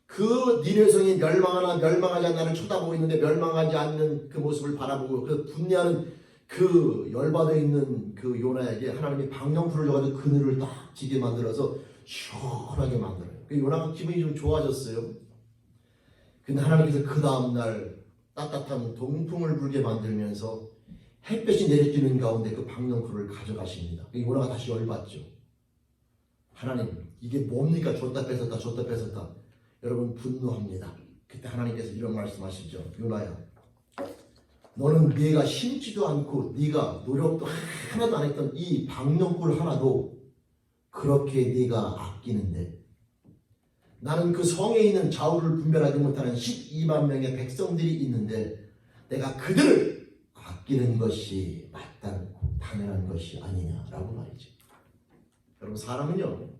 그 니느웨 성이 멸망하나 멸망하지 않나를 쳐다보고 있는데 멸망하지 않는 그 모습을 바라보고 그 분내하는 그 열받아 있는 그 요나에게 하나님이 박넝쿨을 줘가지고 그늘을 딱 지게 만들어서 시원하게 만들어요. 그 요나가 기분이 좀 좋아졌어요. 근데 하나님께서 그 다음날 따뜻한 동풍을 불게 만들면서 햇볕이 내리쬐는 가운데 그 박넝쿨을 가져가십니다. 요나가 다시 열받죠. 하나님 이게 뭡니까? 줬다 뺏었다 줬다 뺏었다. 여러분 분노합니다. 그때 하나님께서 이런 말씀하시죠. 요나야 너는 네가 심지도 않고 네가 노력도 하나도 안 했던 이 박넝쿨 하나도 그렇게 네가 아끼는데 나는 그 성에 있는 좌우를 분별하지 못하는 12만 명의 백성들이 있는데 내가 그들을 아끼는 것이 마땅고 당연한 것이 아니냐라고 말이죠. 여러분 사람은요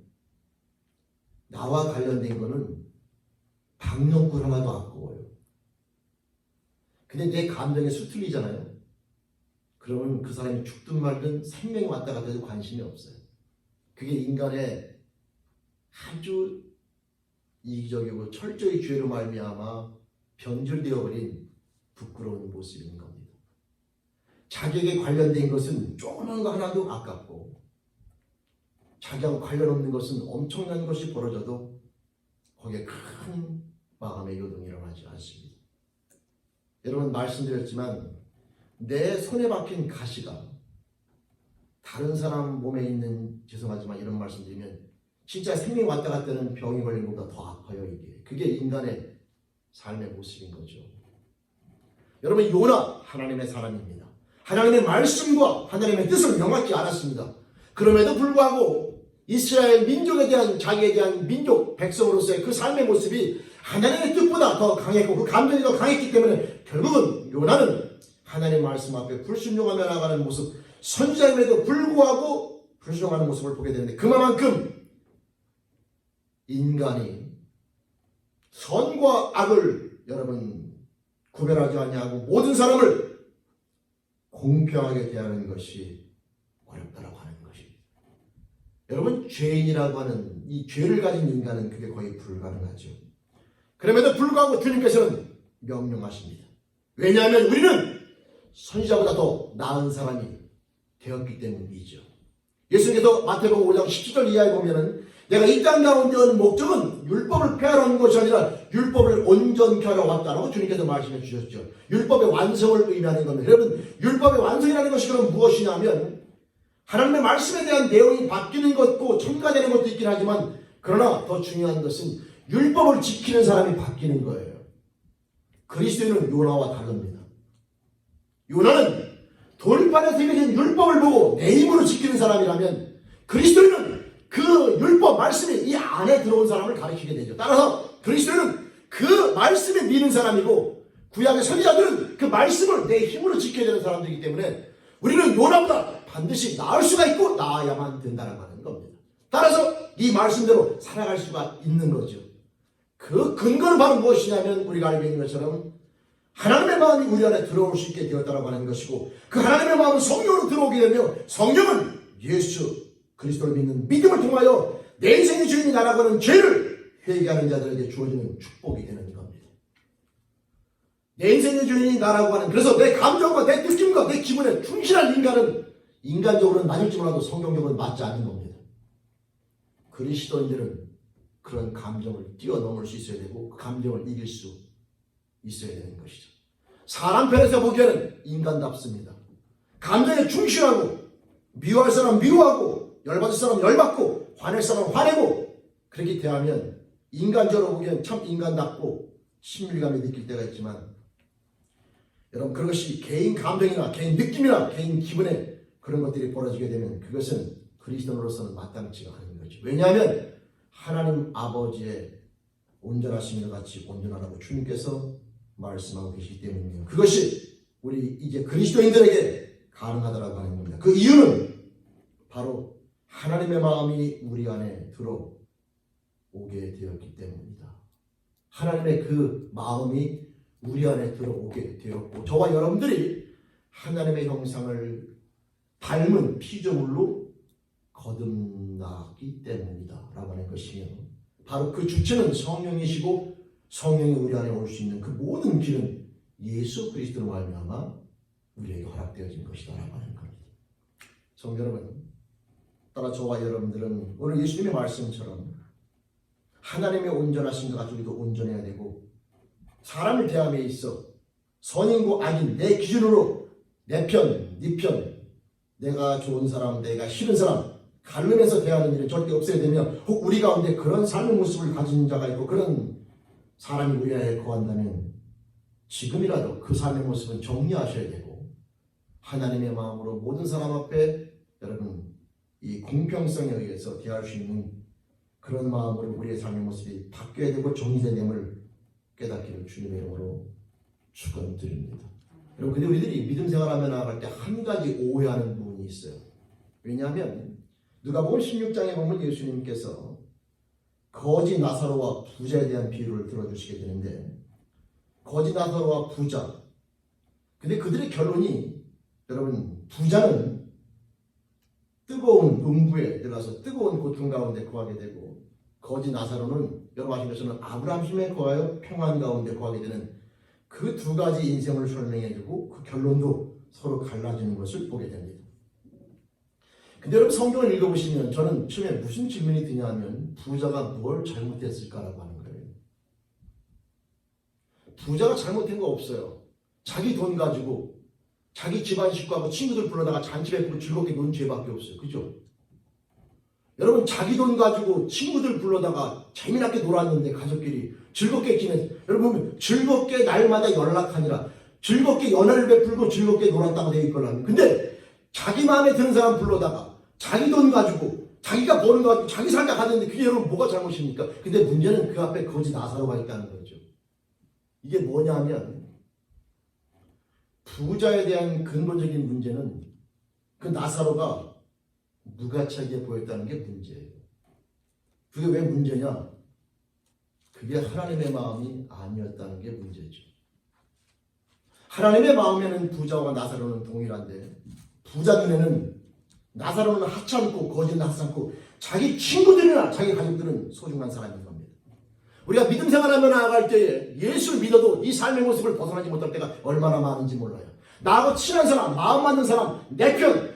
나와 관련된 거는 박넝쿨 하나도 아까워요. 근데 내 감정에 수틀리잖아요. 그러면 그 사람이 죽든 말든 생명이 왔다 갔다 해도 관심이 없어요. 그게 인간의 아주 이기적이고 철저히 죄로 말미암아 변질되어버린 부끄러운 모습인 겁니다. 자기에게 관련된 것은 조그만 거 하나도 아깝고 자기하고 관련 없는 것은 엄청난 것이 벌어져도 거기에 큰 마음의 요동이 일어나지 않습니다. 여러분 말씀드렸지만 내 손에 박힌 가시가 다른 사람 몸에 있는 죄송하지만 이런 말씀드리면 진짜 생명이 왔다 갔다 하는 병이 걸린 것보다 더 아파요. 이게 그게 인간의 삶의 모습인 거죠. 여러분 요나 하나님의 사람입니다. 하나님의 말씀과 하나님의 뜻을 명확히 알았습니다. 그럼에도 불구하고 이스라엘 민족에 대한 자기에 대한 민족 백성으로서의 그 삶의 모습이 하나님의 뜻보다 더 강했고 그 감정이 더 강했기 때문에 결국은 요나는 하나님의 말씀 앞에 불순종하며 나가는 모습 선지자임에도 불구하고 불순종하는 모습을 보게 되는데 그만큼 인간이 선과 악을 여러분 구별하지 아니하고 모든 사람을 공평하게 대하는 것이 어렵다라고 하는 것입니다. 여러분 죄인이라고 하는 이 죄를 가진 인간은 그게 거의 불가능하죠. 그럼에도 불구하고 주님께서는 명령하십니다. 왜냐하면 우리는 선지자보다 더 나은 사람이 되었기 때문이죠. 예수님께서 마태복음 5장 17절 이하에 보면은 내가 이 땅 가운데 온 목적은 율법을 폐하러 온 것이 아니라 율법을 온전케 하러 왔다라고 주님께서 말씀해 주셨죠. 율법의 완성을 의미하는 겁니다. 여러분 율법의 완성이라는 것이 그럼 무엇이냐면 하나님의 말씀에 대한 내용이 바뀌는 것도 첨가되는 것도 있긴 하지만 그러나 더 중요한 것은 율법을 지키는 사람이 바뀌는 거예요. 그리스도인은 요나와 다릅니다. 요나는 돌판에 새겨진 율법을 보고 내 힘으로 지키는 사람이라면 그리스도인은 그 율법 말씀이 이 안에 들어온 사람을 가리키게 되죠. 따라서 그리스도인은 그 말씀에 믿는 사람이고 구약의 선지자들은 그 말씀을 내 힘으로 지켜야 되는 사람들이기 때문에 우리는 요나보다 반드시 나을 수가 있고 나아야만 된다는 겁니다. 따라서 이 말씀대로 살아갈 수가 있는 거죠. 그 근거는 바로 무엇이냐면 우리가 알고 있는 것처럼 하나님의 마음이 우리 안에 들어올 수 있게 되었다고 하는 것이고 그 하나님의 마음은 성령으로 들어오게 되면 성령은 예수 그리스도를 믿는 믿음을 통하여 내 인생의 주인이 나라고 하는 죄를 회개하는 자들에게 주어지는 축복이 되는 겁니다. 내 인생의 주인이 나라고 하는 그래서 내 감정과 내 느낌과 내 기분에 충실한 인간은 인간적으로는 맞을지 몰라도 성경적으로는 맞지 않는 겁니다. 그리스도인들은 그런 감정을 뛰어넘을 수 있어야 되고 그 감정을 이길 수 있어야 되는 것이죠. 사람 편에서 보기에는 인간답습니다. 감정에 충실하고 미워할 사람 미워하고 열받을 사람 열받고 화낼 사람 화내고 그렇게 대하면 인간적으로 보기에는 참 인간답고 친밀감이 느낄 때가 있지만 여러분 그것이 개인 감정이나 개인 느낌이나 개인 기분에 그런 것들이 벌어지게 되면 그것은 그리스도인으로서는 마땅치가 않은 거죠. 왜냐하면 하나님 아버지의 온전하심과 같이 온전하라고 주님께서 말씀하고 계시기 때문이에요. 그것이 우리 이제 그리스도인들에게 가능하다라고 하는 겁니다. 그 이유는 바로 하나님의 마음이 우리 안에 들어오게 되었기 때문입니다. 하나님의 그 마음이 우리 안에 들어오게 되었고 저와 여러분들이 하나님의 형상을 닮은 피조물로 거듭나기 때문이다 라고 하는 것이며 바로 그 주체는 성령이시고 성령이 우리 안에 올 수 있는 그 모든 길은 예수 그리스도로 말미암아 우리에게 허락되어진 것이다 라고 하는 겁니다. 성도 여러분 따라 저와 여러분들은 오늘 예수님의 말씀처럼 하나님의 온전하신 것 가지고 우리도 온전해야 되고 사람을 대함에 있어 선인고 악인 내 기준으로 내 편, 네 편 내가 좋은 사람, 내가 싫은 사람 가르면서 대하는 일은 절대 없어야 되며 혹 우리 가운데 그런 삶의 모습을 가진 자가 있고 그런 사람이 우리 안에 거한다면 지금이라도 그 삶의 모습은 정리하셔야 되고 하나님의 마음으로 모든 사람 앞에 여러분 이 공평성에 의해서 대할 수 있는 그런 마음으로 우리의 삶의 모습이 바뀌어야 되고 정리됨을 깨닫기를 주님의 이름으로 축원드립니다. 여러분 근데 우리들이 믿음 생활하며 나아갈 때 한 가지 오해하는 부분이 있어요. 왜냐하면 누가복음 16장에 보면 예수님께서 거지 나사로와 부자에 대한 비유를 들어주시게 되는데 거지 나사로와 부자 근데 그들의 결론이 여러분 부자는 뜨거운 음부에 들어가서 뜨거운 고통 가운데 거하게 되고 거지 나사로는 여러분 아시는 것처럼 아브라함 힘에 거하여 평안 가운데 거하게 되는 그 두 가지 인생을 설명해주고 그 결론도 서로 갈라지는 것을 보게 됩니다. 근데 여러분 성경을 읽어보시면 저는 처음에 무슨 질문이 드냐 하면 부자가 뭘 잘못했을까라고 하는 거예요. 부자가 잘못한 거 없어요. 자기 돈 가지고 자기 집안 식구하고 친구들 불러다가 잔치 베풀고 즐겁게 논 죄밖에 없어요. 그죠? 여러분 자기 돈 가지고 친구들 불러다가 재미나게 놀았는데 가족끼리 즐겁게 지냈어요. 여러분 보면 즐겁게 날마다 연락하니라 즐겁게 연애를 베풀고 즐겁게 놀았다고 되어 있거든요. 근데 자기 마음에 드는 사람 불러다가 자기 돈 가지고 자기가 버는 거 가지고 자기 살다 가는데 그게 여러분 뭐가 잘못입니까? 근데 문제는 그 앞에 거지 나사로가 있다는 거죠. 이게 뭐냐면 부자에 대한 근본적인 문제는 그 나사로가 무가치하게 보였다는 게 문제예요. 그게 왜 문제냐? 그게 하나님의 마음이 아니었다는 게 문제죠. 하나님의 마음에는 부자와 나사로는 동일한데 부자 눈에는 나사로는 하찮고 거지는 하찮고 자기 친구들이나 자기 가족들은 소중한 사람인 겁니다. 우리가 믿음 생활하며 나아갈 때에 예수를 믿어도 이 삶의 모습을 벗어나지 못할 때가 얼마나 많은지 몰라요. 나하고 친한 사람, 마음 맞는 사람, 내 편,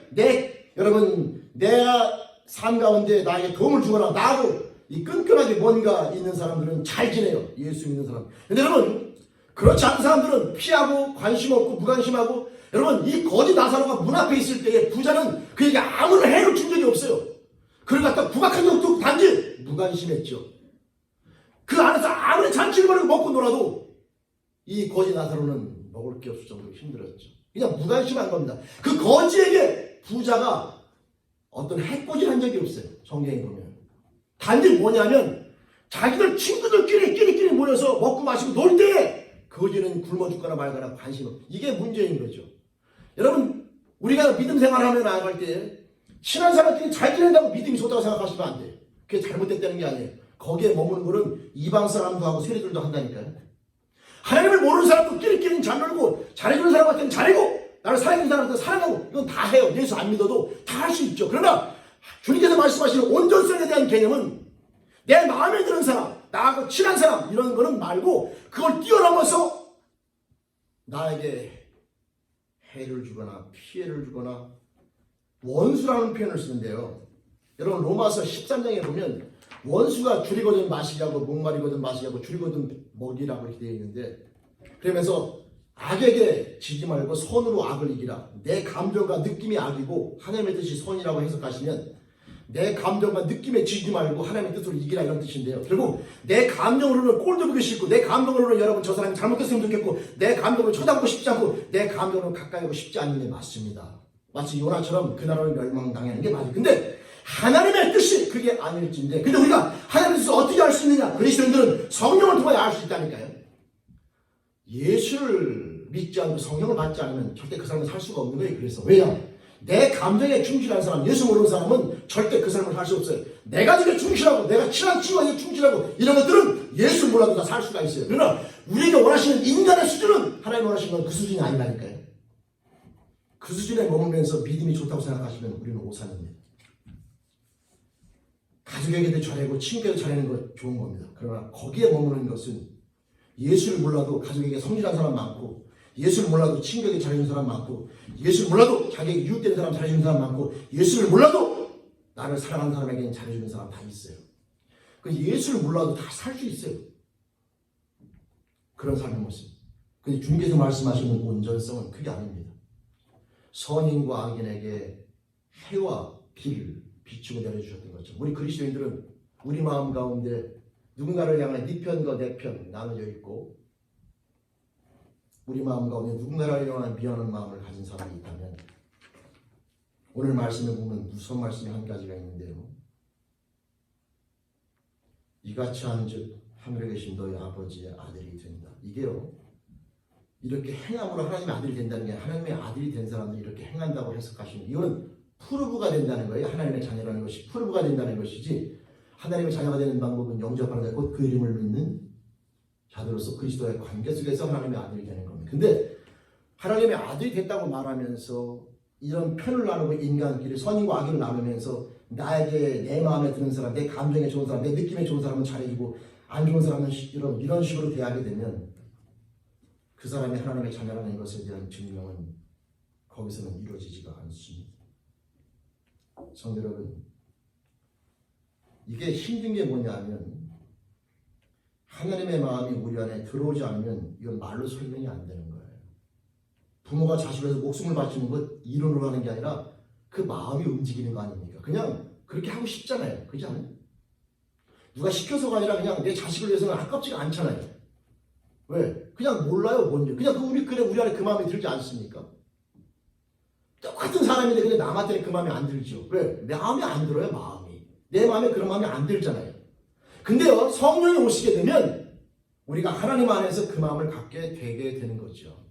여러분 내가 삶 가운데 나에게 도움을 주거나 나하고 이 끈끈하게 뭔가 있는 사람들은 잘 지내요. 예수 믿는 사람. 근데 여러분 그렇지 않은 사람들은 피하고 관심 없고 무관심하고 여러분, 이 거지 나사로가 문 앞에 있을 때에 부자는 그에게 아무런 해를 준 적이 없어요. 그를 갖다 부각한 적도 없고 단지 무관심했죠. 그 안에서 아무리 잔치를 벌이고 먹고 놀아도 이 거지 나사로는 먹을 게 없을 정도로 힘들었죠. 그냥 무관심한 겁니다. 그 거지에게 부자가 어떤 해코지를 한 적이 없어요. 성경에 보면. 단지 뭐냐면 자기들 친구들끼리 모여서 먹고 마시고 놀 때에 거지는 굶어 죽거나 말거나 관심 없고, 이게 문제인 거죠. 여러분, 우리가 믿음 생활하며 나아갈 때 친한 사람끼리 잘 지낸다고 믿음이 좋다고 생각하시면 안 돼요. 그게 잘못됐다는 게 아니에요. 거기에 머무는 거는 이방 사람도 하고 세리들도 한다니까요. 하나님을 모르는 사람도 끼리끼리는 잘 놀고 잘해주는 사람 같으면 잘해고 나를 사랑하는 사람한테 사랑하고 이건 다 해요. 예수 안 믿어도 다 할 수 있죠. 그러나 주님께서 말씀하시는 온전성에 대한 개념은 내 마음에 드는 사람, 나하고 친한 사람 이런 거는 말고 그걸 뛰어넘어서 나에게 해를 주거나 피해를 주거나 원수라는 표현을 쓰는데요. 여러분 로마서 13장에 보면 원수가 줄이거든 마시게 하고 목마르거든 마시게 하고 줄이거든 먹이라고 이렇게 되어 있는데, 그러면서 악에게 지지 말고 선으로 악을 이기라. 내 감정과 느낌이 악이고 하나님의 뜻이 선이라고 해석하시면 내 감정과 느낌에 지지 말고 하나님의 뜻으로 이기라 이런 뜻인데요. 결국 내 감정으로는 꼴도 보기 싫고 내 감정으로는 여러분 저 사람이 잘못했으면 좋겠고 내 감정으로 쳐다보고 싶지 않고 내 감정으로 가까이 하고 싶지 않은 게 맞습니다. 마치 요나처럼 그 나라를 멸망당하는 게 맞아요. 근데 하나님의 뜻이 그게 아닐진데, 근데 우리가 하나님의 뜻을 어떻게 알 수 있느냐? 그리스도인들은 성령을 통해 알 수 있다니까요. 예수를 믿지 않고 성령을 받지 않으면 절대 그 사람은 살 수가 없는 거예요. 그래서 왜냐? 내 감정에 충실한 사람, 예수 모르는 사람은 절대 그 삶을 살 수 없어요. 내가 지금 충실하고 내가 친한 친구에게 충실하고 이런 것들은 예수 몰라도 다 살 수가 있어요. 그러나 우리가 원하시는 인간의 수준은 하나님 원하시는 건 그 수준이 아니라니까요. 그 수준에 머물면서 믿음이 좋다고 생각하시면 우리는 오산입니다. 가족에게도 잘하고 친구에게도 잘하는 거 좋은 겁니다. 그러나 거기에 머무는 것은 예수를 몰라도 가족에게 성실한 사람 많고, 예수를 몰라도 친구에게 잘해주는 사람 많고, 예수를 몰라도 자기에게 유혹되는 사람 잘해주는 사람 많고, 예수를 몰라도 나를 사랑하는 사람에게는 잘해주는 사람 다 있어요. 그 예수를 몰라도 다 살 수 있어요. 그런 삶의 모습. 근데 주님께서 말씀하시는 온전성은 그게 아닙니다. 선인과 악인에게 해와 비를 비추고 내려주셨던 것처럼 우리 그리스도인들은 우리 마음 가운데 누군가를 향해 네 편과 내 편 나눠져 있고, 우리 마음 가운데 누군가를 향한 미안한 마음을 가진 사람이 있다면 오늘 말씀에 보면 무서운 말씀이 한 가지가 있는데요. 이같이 한즉 하늘에 계신 너희 아버지의 아들이 된다. 이게요, 이렇게 행함으로 하나님의 아들이 된다는 게 하나님의 아들이 된 사람들이 이렇게 행한다고 해석하시는, 이거는 프루브가 된다는 거예요. 하나님의 자녀라는 것이 프루브가 된다는 것이지, 하나님의 자녀가 되는 방법은 영접하는 데 곧 그 이름을 믿는 자들로서 그리스도의 관계 속에서 하나님의 아들이 되는 겁니다. 근데 하나님의 아들이 됐다고 말하면서 이런 편을 나누고 인간끼리 선인과 악을 나누면서 나에게 내 마음에 드는 사람, 내 감정에 좋은 사람, 내 느낌에 좋은 사람은 잘해주고 안 좋은 사람은 이런 식으로 대하게 되면 그 사람이 하나님의 자녀라는 것에 대한 증명은 거기서는 이루어지지가 않습니다. 성도 여러분, 이게 힘든 게 뭐냐면 하나님의 마음이 우리 안에 들어오지 않으면 이건 말로 설명이 안 되는 거예요. 부모가 자식을 위해서 목숨을 바치는 것 이론으로 하는 게 아니라 그 마음이 움직이는 거 아닙니까? 그냥 그렇게 하고 싶잖아요. 그렇지 않아요? 누가 시켜서가 아니라 그냥 내 자식을 위해서는 아깝지가 않잖아요. 왜? 그냥 몰라요, 뭔지. 그냥 우리 안에 그 마음이 들지 않습니까? 똑같은 사람인데 근데 남한테는 그 마음이 안 들죠. 왜? 내 마음이 안 들어요, 마음이. 내 마음에 그런 마음이 안 들잖아요. 근데요, 성령이 오시게 되면 우리가 하나님 안에서 그 마음을 갖게 되게 되는 거죠.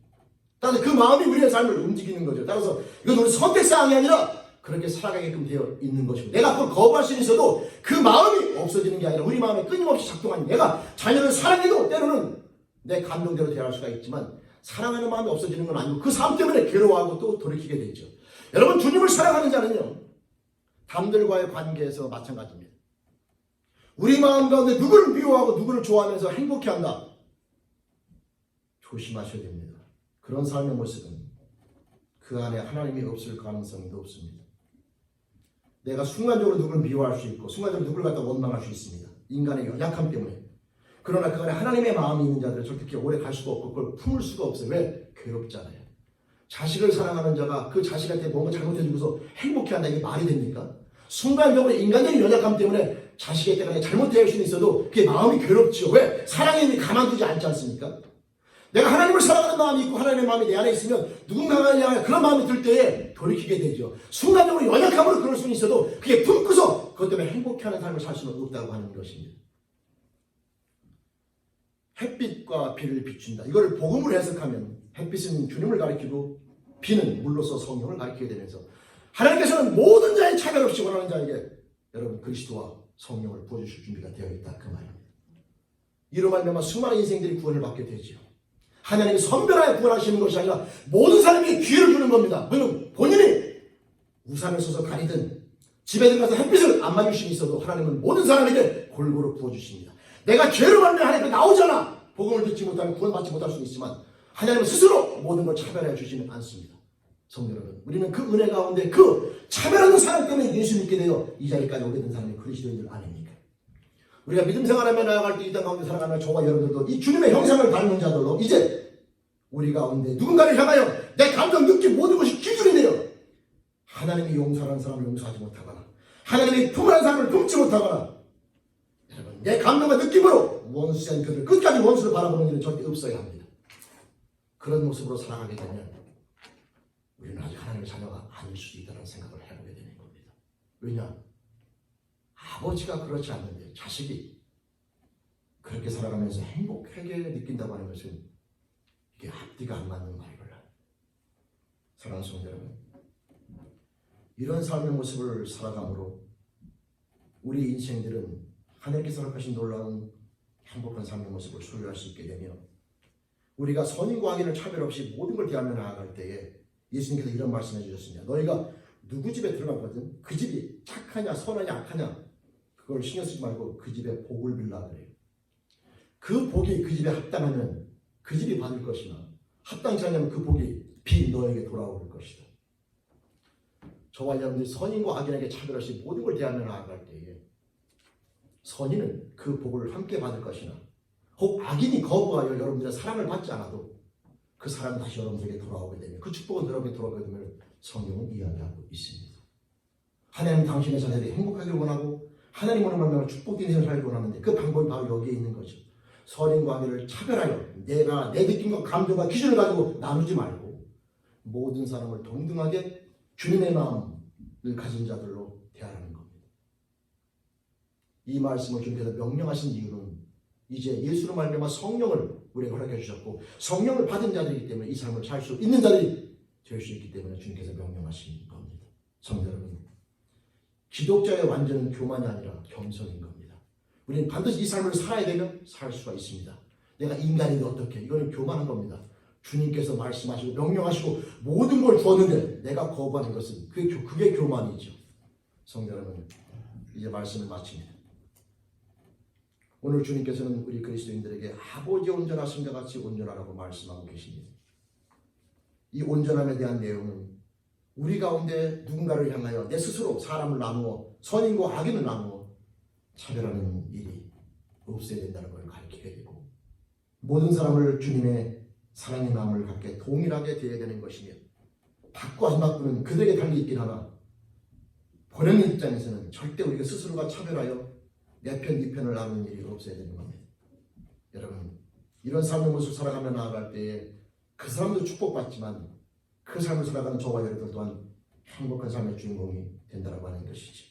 따라서 그 마음이 우리의 삶을 움직이는 거죠. 따라서 이건 우리 선택사항이 아니라 그렇게 살아가게끔 되어 있는 것이고, 내가 그걸 거부할 수 있어도 그 마음이 없어지는 게 아니라 우리 마음에 끊임없이 작동하는, 내가 자녀를 사랑해도 때로는 내 감정대로 대할 수가 있지만 사랑하는 마음이 없어지는 건 아니고 그 삶 때문에 괴로워하고 또 돌이키게 되죠. 여러분, 주님을 사랑하는 자는요, 남들과의 관계에서 마찬가지입니다. 우리 마음 가운데 누구를 미워하고 누구를 좋아하면서 행복해한다. 조심하셔야 됩니다. 그런 삶의 모습은 그 안에 하나님이 없을 가능성이 높습니다. 내가 순간적으로 누구를 미워할 수 있고 순간적으로 누구를 갖다 원망할 수 있습니다. 인간의 연약함 때문에. 그러나 그 안에 하나님의 마음이 있는 자들은 절대 오래 갈 수가 없고 그걸 품을 수가 없어요. 왜? 괴롭잖아요. 자식을 사랑하는 자가 그 자식한테 뭔가 잘못해주고서 행복해한다, 이게 말이 됩니까? 순간적으로 인간적인 연약함 때문에 자식에게 간에 잘못될 수는 있어도 그게 마음이 괴롭죠. 왜? 사랑의 힘이 가만두지 않지 않습니까? 내가 하나님을 사랑하는 마음이 있고 하나님의 마음이 내 안에 있으면 누군가가 향해 그런 마음이 들 때에 돌이키게 되죠. 순간적으로 연약함으로 그럴 수는 있어도 그게 품고서 그것 때문에 행복해하는 삶을 살 수는 없다고 하는 것입니다. 햇빛과 비를 비춘다. 이걸 복음으로 해석하면 햇빛은 주님을 가리키고 비는 물로서 성령을 가리키게 되면서 하나님께서는 모든 자의 차별 없이 원하는 자에게 여러분 그리스도와 성령을 부어주실 준비가 되어 있다, 그 말입니다. 이로 말미암아 수많은 인생들이 구원을 받게 되죠. 하나님이 선별하여 구원하시는 것이 아니라 모든 사람에게 기회를 주는 겁니다. 물론 본인이 우산을 써서 가리든 집에 들어가서 햇빛을 안 맞을 수는 있어도 하나님은 모든 사람에게 골고루 부어주십니다. 내가 죄로 말미암아 하나님께 나오잖아. 복음을 듣지 못하면 구원받지 못할 수는 있지만 하나님은 스스로 모든 걸 차별해 주지는 않습니다. 성도 여러분, 우리는 그 은혜 가운데 그 차별하는 사람 때문에 예수 믿게 되어 이 자리까지 오게 된 사람이 그리스도인들 아닙니까? 우리가 믿음 생활하며 나아갈 때 이 땅 가운데 살아가는 저와 여러분들도 이 주님의 형상을 닮은 자들로 이제 우리 가운데 누군가를 향하여 내 감정, 느낌 모든 것이 기준이 되어 하나님이 용서하는 사람을 용서하지 못하거나 하나님이 품으라는 사람을 품지 못하거나 여러분 내 감정과 느낌으로 원수된 그들 끝까지 원수를 바라보는 일은 절대 없어야 합니다. 그런 모습으로 살아가게 되면 우리는 아직 하나님의 자녀가 아닐 수도 있다는 생각을 해보게 되는 겁니다. 왜냐? 아버지가 그렇지 않는데 자식이 그렇게 살아가면서 행복하게 느낀다고 하는 것은 이게 앞뒤가 안 맞는 말이구나. 사랑하는 성도 여러분, 이런 삶의 모습을 살아감으로 우리 인생들은 하나님께서 허락하신 놀라운 행복한 삶의 모습을 소유할 수 있게 되며 우리가 선인과 악인을 차별 없이 모든 걸 대하며 나아갈 때에 예수님께서 이런 말씀해 주셨습니다. 너희가 누구 집에 들어가거든 그 집이 착하냐 선하냐 악하냐 그걸 신경 쓰지 말고 그 집에 복을 빌라 그래요. 그 복이 그 집에 합당하면 그 집이 받을 것이나 합당치 않으면 그 복이 비 너에게 돌아올 것이다. 저와 여러분들이 선인과 악인에게 차별 없이 모든 걸 대하며 나아갈 때에 선인은 그 복을 함께 받을 것이나 혹 악인이 거부하여 여러분들의 사랑을 받지 않아도 그 사람은 다시 여러분들에게 돌아오게 되면 그 축복은 여러분에게 돌아오게 되면 성경은 이야기하고 있습니다. 하나님은 당신의 자녀들이 행복하기를 원하고 하나님으로 만나면 축복된 인생을 살기 원하는데 그 방법이 바로 여기에 있는 거죠. 선인과 악인을 차별하여 내가 내 느낌과 감정과 기준을 가지고 나누지 말고 모든 사람을 동등하게 주님의 마음을 가진 자들로 대하라는 겁니다. 이 말씀을 주님께서 명령하신 이유는 이제 예수로 말미암아 성령을 우리에게 허락해 주셨고 성령을 받은 자들이기 때문에 이 삶을 살 수 있는 자들이 될 수 있기 때문에 주님께서 명령하신 겁니다. 성도 여러분, 기독자의 완전은 교만이 아니라 겸손인 겁니다. 우리는 반드시 이 삶을 살아야 되면 살 수가 있습니다. 내가 인간인데 어떻게, 이거는 교만한 겁니다. 주님께서 말씀하시고 명령하시고 모든 걸 주었는데 내가 거부하는 것은 그게 교만이죠. 성도 여러분, 이제 말씀을 마칩니다. 오늘 주님께서는 우리 그리스도인들에게 아버지 온전하심과 같이 온전하라고 말씀하고 계십니다. 이 온전함에 대한 내용은 우리 가운데 누군가를 향하여 내 스스로 사람을 나누어 선인과 악인을 나누어 차별하는 일이 없어야 된다는 걸 가르치게 되고 모든 사람을 주님의 사랑의 마음을 갖게 동일하게 되어야 되는 것이며 받고 안 받고는 그들에게 달리 있긴 하나 보내는 입장에서는 절대 우리가 스스로가 차별하여 내 편, 네 편을 나누는 일이 없어야 되는 겁니다. 여러분, 이런 삶의 모습을 살아가며 나아갈 때에 그 사람도 축복받지만 그 삶을 살아가는 저와 여러분들 또한 행복한 삶의 주인공이 된다고 하는 것이지.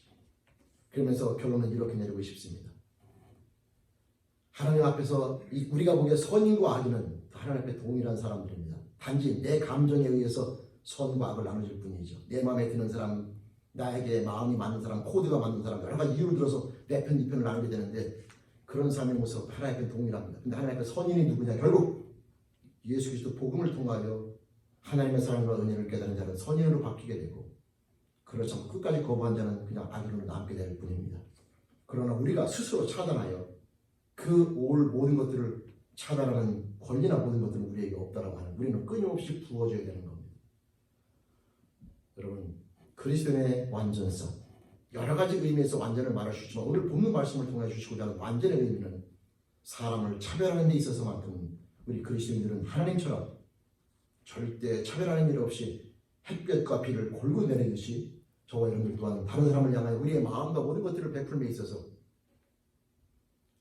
그러면서 결론은 이렇게 내리고 싶습니다. 하나님 앞에서 우리가 보기에 선인과 악인은 하나님 앞에 동일한 사람들입니다. 단지 내 감정에 의해서 선과 악을 나눠질 뿐이죠. 내 마음에 드는 사람, 나에게 마음이 맞는 사람, 코드가 맞는 사람, 여러 가지 이유를 들어서 내 편, 네 편을 나누게 되는데 그런 삶의 모습 하나님 앞에 동일합니다. 근데 하나님 앞에 선인이 누구냐? 결국 예수 그리스도 복음을 통하여 하나님의 사랑과 은혜를 깨달은 자는 선인으로 바뀌게 되고 그렇지 않고 끝까지 거부한 자는 그냥 악인으로 남게 될 뿐입니다. 그러나 우리가 스스로 차단하여 그 올 모든 것들을 차단하는 권리나 모든 것들은 우리에게 없다라고 하는, 우리는 끊임없이 부어줘야 되는 겁니다. 여러분, 그리스도의 완전성, 여러 가지 의미에서 완전을 말할 수 있지만 오늘 본문 말씀을 통해 주시고자 하는 완전의 의미는 사람을 차별하는 데 있어서만큼 우리 그리스도인들은 하나님처럼 절대 차별하는 일 없이 햇볕과 비를 골고 내리듯이 저와 여러분들 또한 다른 사람을 향하여 우리의 마음과 모든 것들을 베풀며 있어서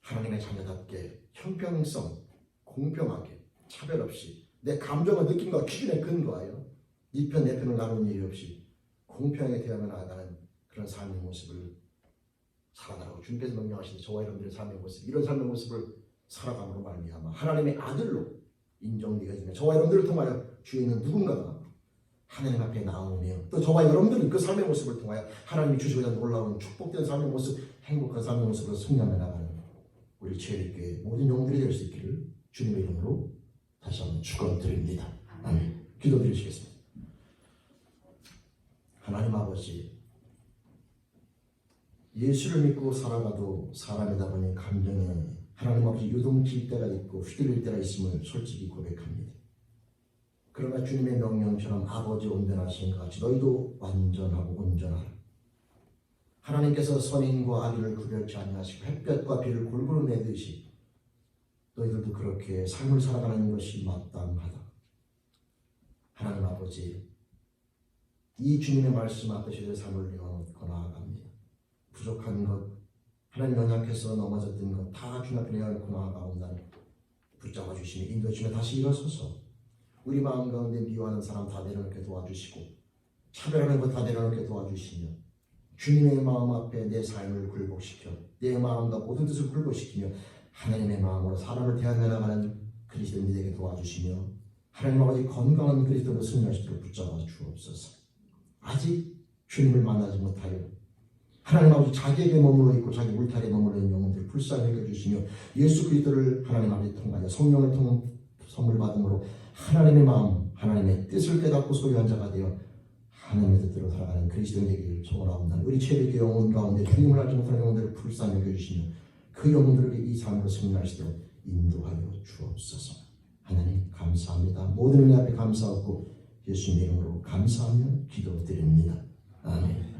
하나님의 자녀답게 형평성, 공평하게, 차별 없이 내 감정과 느낌과 기준에 근거하여 네 편, 내 편을 나누는 일이 없이 공평하게 대하며 나아가는 그런 삶의 모습을 살아가라고 주님께서 명령하시는 저와 여러분들의 삶의 모습, 이런 삶의 모습을 살아감으로 말미암아 하나님의 아들로 인정되어지며 저와 여러분들을 통하여 주에 있는 누군가가 하나님 앞에 나오며 또 저와 여러분들은 그 삶의 모습을 통하여 하나님이 주시고자 놀라운 축복된 삶의 모습, 행복한 삶의 모습으로 승리하며 나가는 우리 최일교회 모든 영웅들이 될 수 있기를 주님의 이름으로 다시 한번 축원드립니다. 아멘. 기도드리시겠습니다. 하나님 아버지, 예수를 믿고 살아가도 사람이다 보니 감정에 하나님 아버지 요동칠 때가 있고 휘둘릴 때가 있음을 솔직히 고백합니다. 그러나 주님의 명령처럼 아버지 온전하신 것 같이 너희도 완전하고 온전하라. 하나님께서 선인과 악인을 구별치 아니하시고 햇볕과 비를 골고루 내듯이 너희들도 그렇게 삶을 살아가는 것이 마땅하다. 하나님 아버지, 이 주님의 말씀 앞에 저희의 삶을 내어놓고 나아갑니다. 부족한 것, 하나님 연약해서 넘어졌던 것 다 주님 앞에 내어놓고 나아가온다니 붙잡아 주시며 인도해 주시며 다시 일어서서 우리 마음 가운데 미워하는 사람 다 내려놓게 도와주시고 차별하는 것 다 내려놓게 도와주시며 주님의 마음 앞에 내 삶을 굴복시켜 내 마음과 모든 뜻을 굴복시키며 하나님의 마음으로 사람을 대하며 나가는 그리스도인이 되게 도와주시며 하나님 아버지 건강한 그리스도로 승리하시도록 붙잡아 주옵소서. 아직 주님을 만나지 못하여 하나님 아버지 자기에게 머물러 있고 자기 울타리에 머물러 있는 영혼들 불쌍히 여겨주시며 예수 그리스도를 하나님 아버지 통하여 성령을 통한 선물 받음으로 하나님의 마음, 하나님의 뜻을 깨닫고 소유한 자가 되어 하나님의 뜻대로 살아가는 그리스도인 되기를 소원하옵나니 우리 최대의 영혼 가운데 주님을 알지 못하는 영혼들을 불쌍히 여겨주시며 그 영혼들에게 이 삶으로 승리하시도록 인도하여 주옵소서. 하나님 감사합니다. 모든 은혜 앞에 감사하고 예수님의 이름으로 감사하며 기도드립니다. 아멘.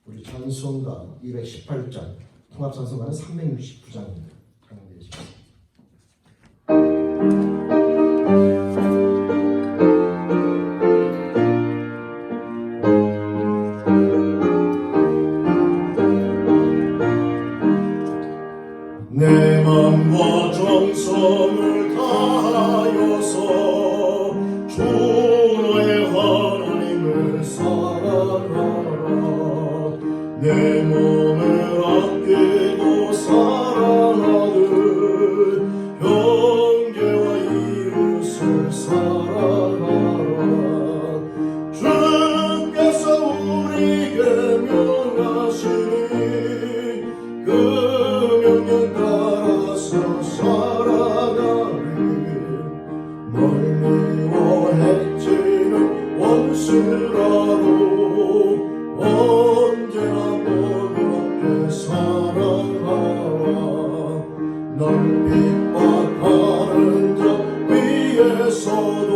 우리 찬송가 218장, 통합찬송가는 369장입니다. 찬양드리겠습니다. 내 맘과 정성을 다하여서 주 너의 하나님을 사랑하라. 내 몸을 아끼고 사랑하듯 형제와 이웃을 사랑하라. 주께서 우리에게 명하시니 그 명령 따라서 살아가리. 널 미워했지는 원수라도 언제나 너그럽게 사랑하라. 널 핍박하는 자 위에서도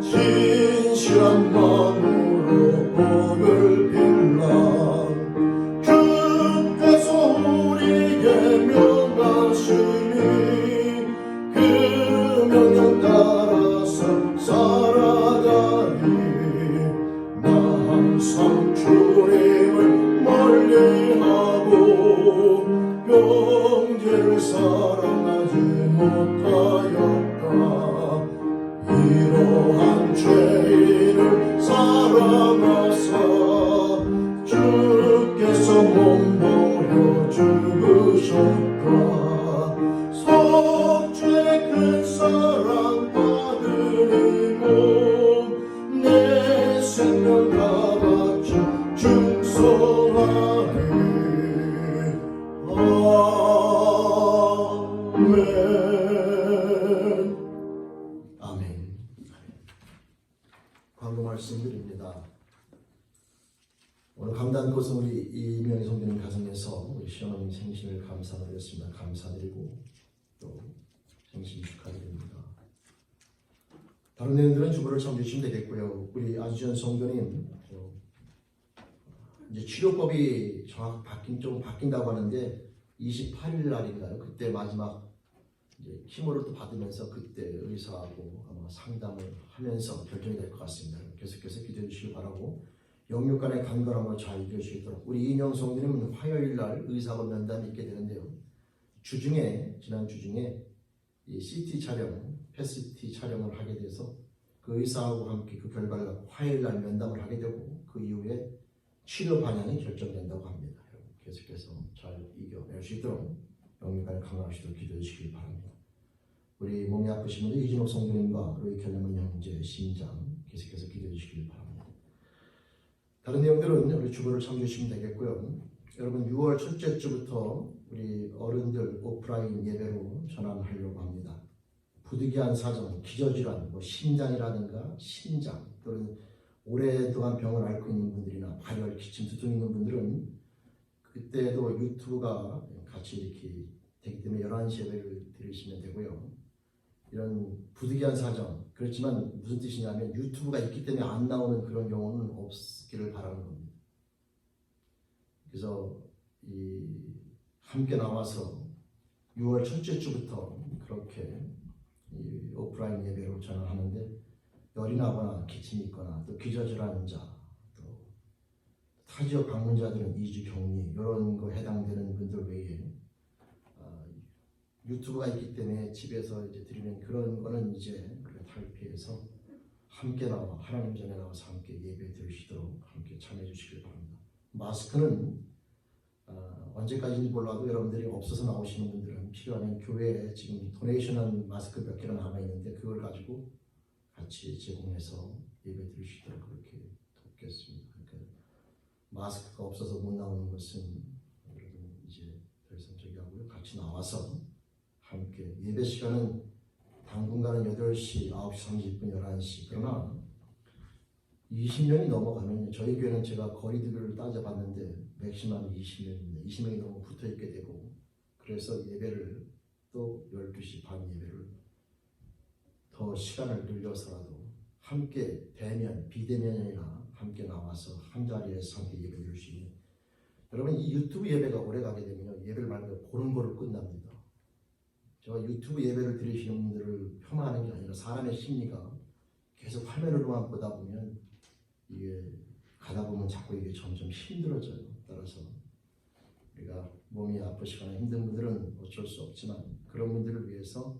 신실한 마음으로 복을 빌라. 주께서 우리에게 명하시니 그 명령 따라서 살아가리. 나 항상 주님을 멀리하고 형제를 사랑하지 못하였다. 이러한 죄인을 사랑하사 주께서 몸보여 죽으셨다. 속죄의 큰 사랑 받으리고 내 생명 다 바쳐 충성하리. 아멘. 아멘. 광고 말씀드립니다. 오늘 감사한 것은 우리 이명희 성도님 가정에서 우리 시어머님 생신을 감사드렸습니다. 감사드리고 또 생신 축하드립니다. 다른 내용들은 주보를 참조주시면 되겠고요. 우리 안수현 성도님 이제 치료법이 정확히 바뀐다고 하는데 28일 날인가요? 그때 마지막 이제 키모를 또 받으면서 그때 의사하고 아마 상담을 하면서 결정이 될 것 같습니다. 계속해서 기도해 주시기 바라고 영육간의 간절함을 잘 이겨줄 수 있도록 우리 이인영 성도님은 화요일 날 의사하고 면담이 있게 되는데요. 지난 주중에 이 CT 촬영, PET 촬영을 하게 돼서 그 의사하고 함께 그 결과를 갖고 화요일 날 면담을 하게 되고 그 이후에 치료 방향이 결정된다고 합니다. 여러분 계속해서 잘 이겨낼 수 있도록 영육간에 강화하시도록 기도해 주시기 바랍니다. 우리 몸이 아프신 분들 이진호 성도님과 로이 켈레먼 형제 심장 계속해서 기도해 주시기 바랍니다. 다른 내용들은 우리 주보를 참조하시면 되겠고요. 여러분 6월 첫째 주부터 우리 어른들 오프라인 예배로 전환하려고 합니다. 부득이한 사정, 기저질환, 심장이라든가 신장 또는 오랫동안 병을 앓고 있는 분들이나 발열, 기침, 두통 있는 분들은 그때도 유튜브가 같이 이렇게 되기 때문에 11시 예배를 들으시면 되고요. 이런 부득이한 사정, 그렇지만 무슨 뜻이냐면 유튜브가 있기 때문에 안 나오는 그런 경우는 없기를 바라는 겁니다. 그래서 함께 나와서 6월 첫째 주부터 그렇게 오프라인 예배로 전환하는데 열이 나거나 기침이 있거나 또 기저질환 자, 또 타지역 방문자들은 2주 격리 이런 거 해당되는 분들 외에 유튜브가 있기 때문에 집에서 이제 드리는 그런 거는 이제 탈피해서 함께 나와 하나님 전에 나와서 함께 예배 드리시도록 함께 참여해 주시길 바랍니다. 마스크는 언제까지인지 몰라도 여러분들이 없어서 나오시는 분들은 필요하면 교회에 지금 도네이션한 마스크 몇 개가 남아 있는데 그걸 가지고 같이 제공해서 예배 드리시도록 그렇게 돕겠습니다. 그러니까 마스크가 없어서 못 나오는 것은 여러분 이제 더 이상 저기 하고요. 같이 나와서 함께 예배 시간은 당분간은 8시, 9시 30분, 11시 그러나 20년이 넘어가면 저희 교회는 제가 거리들을 따져봤는데 맥시멈 20년입니다. 20명이 너무 붙어있게 되고 그래서 예배를 또 12시 반 예배를 더 시간을 늘려서라도 함께 대면, 비대면이나 함께 나와서 한 자리에서 함께 예배 드릴 수 있는 여러분 이 유튜브 예배가 오래 가게 되면 예배를 말고 보는 거로 끝납니다. 제가 유튜브 예배를 드리시는 분들을 폄하하는 게 아니라 사람의 심리가 계속 화면으로만 보다 보면 이게 가다 보면 자꾸 이게 점점 힘들어져요. 따라서 우리가 몸이 아프시거나 힘든 분들은 어쩔 수 없지만 그런 분들을 위해서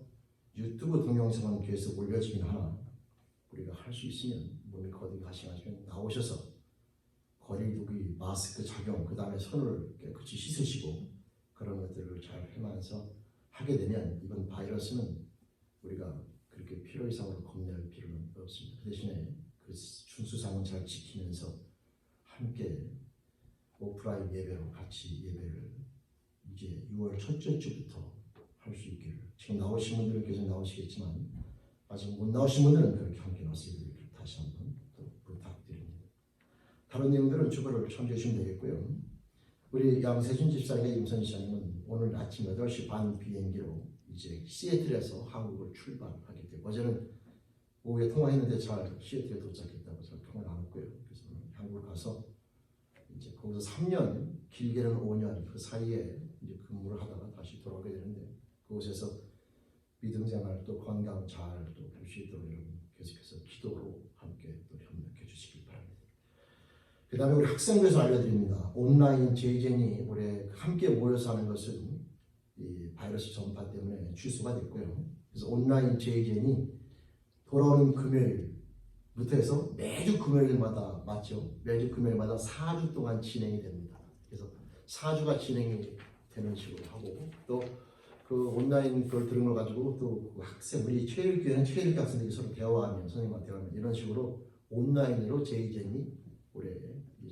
유튜브 동영상은 계속 올려지긴 하나 우리가 할 수 있으면 몸이 거듭 가시면 나오셔서 거리두기, 마스크 착용, 그 다음에 손을 깨끗이 씻으시고 그런 것들을 잘 하면서 하게 되면 이번 바이러스는 우리가 그렇게 필요 이상으로 겁낼 필요는 없습니다. 그 대신에 그 준수상은 잘 지키면서 함께 오프라인 예배로 같이 예배를 이제 6월 첫째 주부터 할 수 있기를 지금 나오신 분들은 계속 나오시겠지만 아직 못 나오신 분들은 그렇게 함께 나와서 예배를 다시 한번 또 부탁드립니다. 다른 내용들은 주보를 참조해 주시면 되겠고요. 우리 양세준 집사님과 임선 지사님은 오늘 아침 8시 반 비행기로 이제 시애틀에서 한국을 출발하게 되고 어제는 오후에 통화했는데 잘 시애틀에 도착했다고 잘 통화를 나눴고요. 그래서 한국을 가서 이제 거기서 3년, 길게는 5년 그 사이에 이제 근무를 하다가 다시 돌아오게 되는데 그곳에서 믿음 생활 또 건강 잘 또 볼 수 있도록 여러분 계속해서 기도로 함께 또 협력해 주시길 바랍니다. 그 다음에 우리 학생부에서 알려드립니다. 온라인 제이젠이 올해 함께 모여서 하는 것은 이 바이러스 전파 때문에 취소가 됐고요. 그래서 온라인 제이젠이 돌아오는 금요일부터 해서 매주 금요일마다 맞죠? 매주 금요일마다 4주 동안 진행이 됩니다. 그래서 4주가 진행이 되는 식으로 하고 또 그 온라인 그걸 들은 걸 가지고 또 그 학생 우리 체육교회는 체육 학생들이 서로 대화하면 선생님과 대화하면 이런 식으로 온라인으로 제이젠이 올해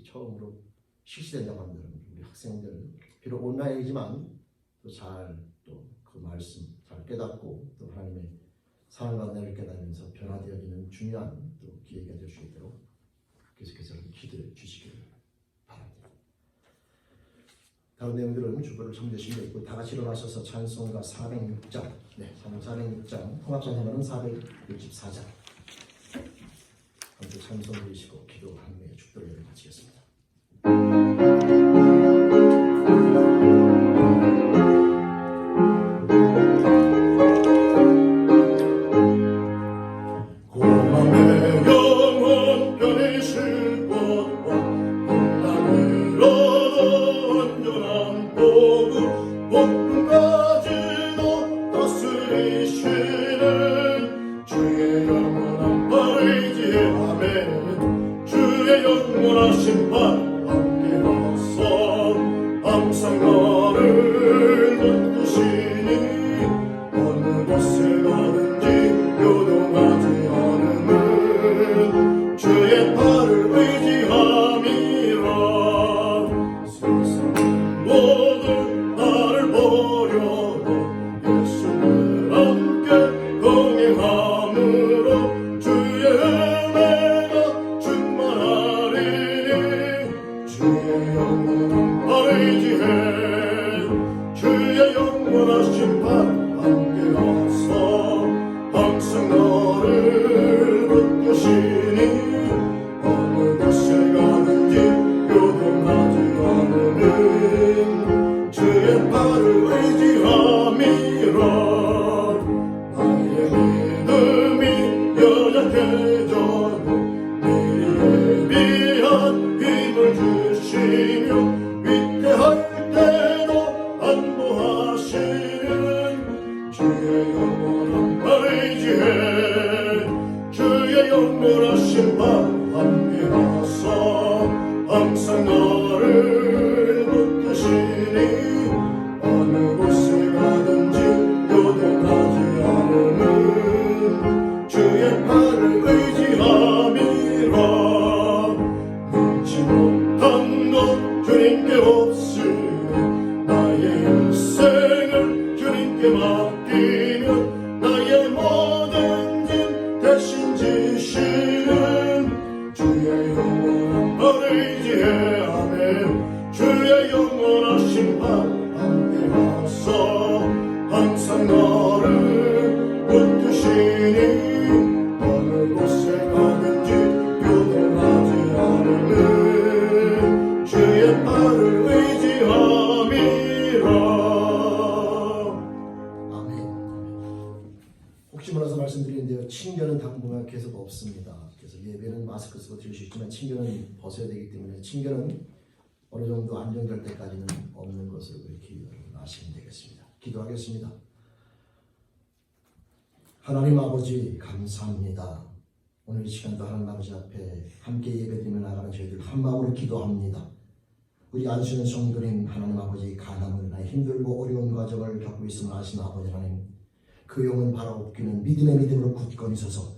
처음으로 실시된다고 합니다. 우리 학생들 비록 온라인이지만 또 잘 또 그 말씀 잘 깨닫고 또 하나님의 사랑과 은혜를 깨달으면서 변화되어지는 중요한 또 기회가 될 수 있도록 계속해서 기도해 주시기를 바랍니다. 다른 내용들은 주보를 참조하시면 되고 다 같이 일어나셔서 찬송가 406장, 찬송 406장, 통합찬송가는 464장 함께 찬송 드리시고 기도하는 축도를 마치겠습니다. 끝까지도 다스리시는 주의 영원한 발의지에 아멘. 주의 영원한 심판 함께하사 항상 나를 붙드시니 어느 곳에 가든지 요동하지 않으면 주의 팔을 의지함이라. 세상 모든 나를 버려도 예수를 함께 동행함으로 주의 은혜가 충만하리니 주의 영원한 의지해 주의 영원한 심판 함께하사 항상 너를 붙드시니 어느 곳에 가든지 요동하지 않으면 주의 팔을 의지함이라. 나의 믿음이 연약해져도 미리에 비한 힘을 주시며 위태할 때도 안보하시는 주의 영원한 의지해 주의 영원한 심판 함께하사 항상 너를 붙드시니 어느 곳에 가든지 요동하지 않으면 주의 팔을 의지함이라. 능치 못한 것 주님께 없으니 나의 일생을 주님께 맡기면 나의 모든 짐 대신 지시는 주의 영원한 의지해 아멘. 주의 영원한 심판 함께하사 항상 너를 붙드시니 어느 곳에 가든지 요동하지 않으면 주의 팔을 의지함이라. 아멘. 혹시 몰라서 말씀드리는데요. 친교는 당분간 계속 없습니다. 그래서 예배는 마스크 쓰고 드릴 수 있지만 친교는 벗어야 되기 때문에 친교는 어느 정도 안정될 때까지는 없는 것으로 이렇게 아시면 되겠습니다. 기도하겠습니다. 하나님 아버지 감사합니다. 오늘 이 시간도 하나님 아버지 앞에 함께 예배드리며 나가는 저희들 한 마음으로 기도합니다. 우리 안수는 성도님 하나님 아버지 가난을 힘들고 어려운 과정을 겪고 있음을 아시는 아버지 하나님, 그 영혼 바라옵기는 믿음의 믿음으로 굳건히 서서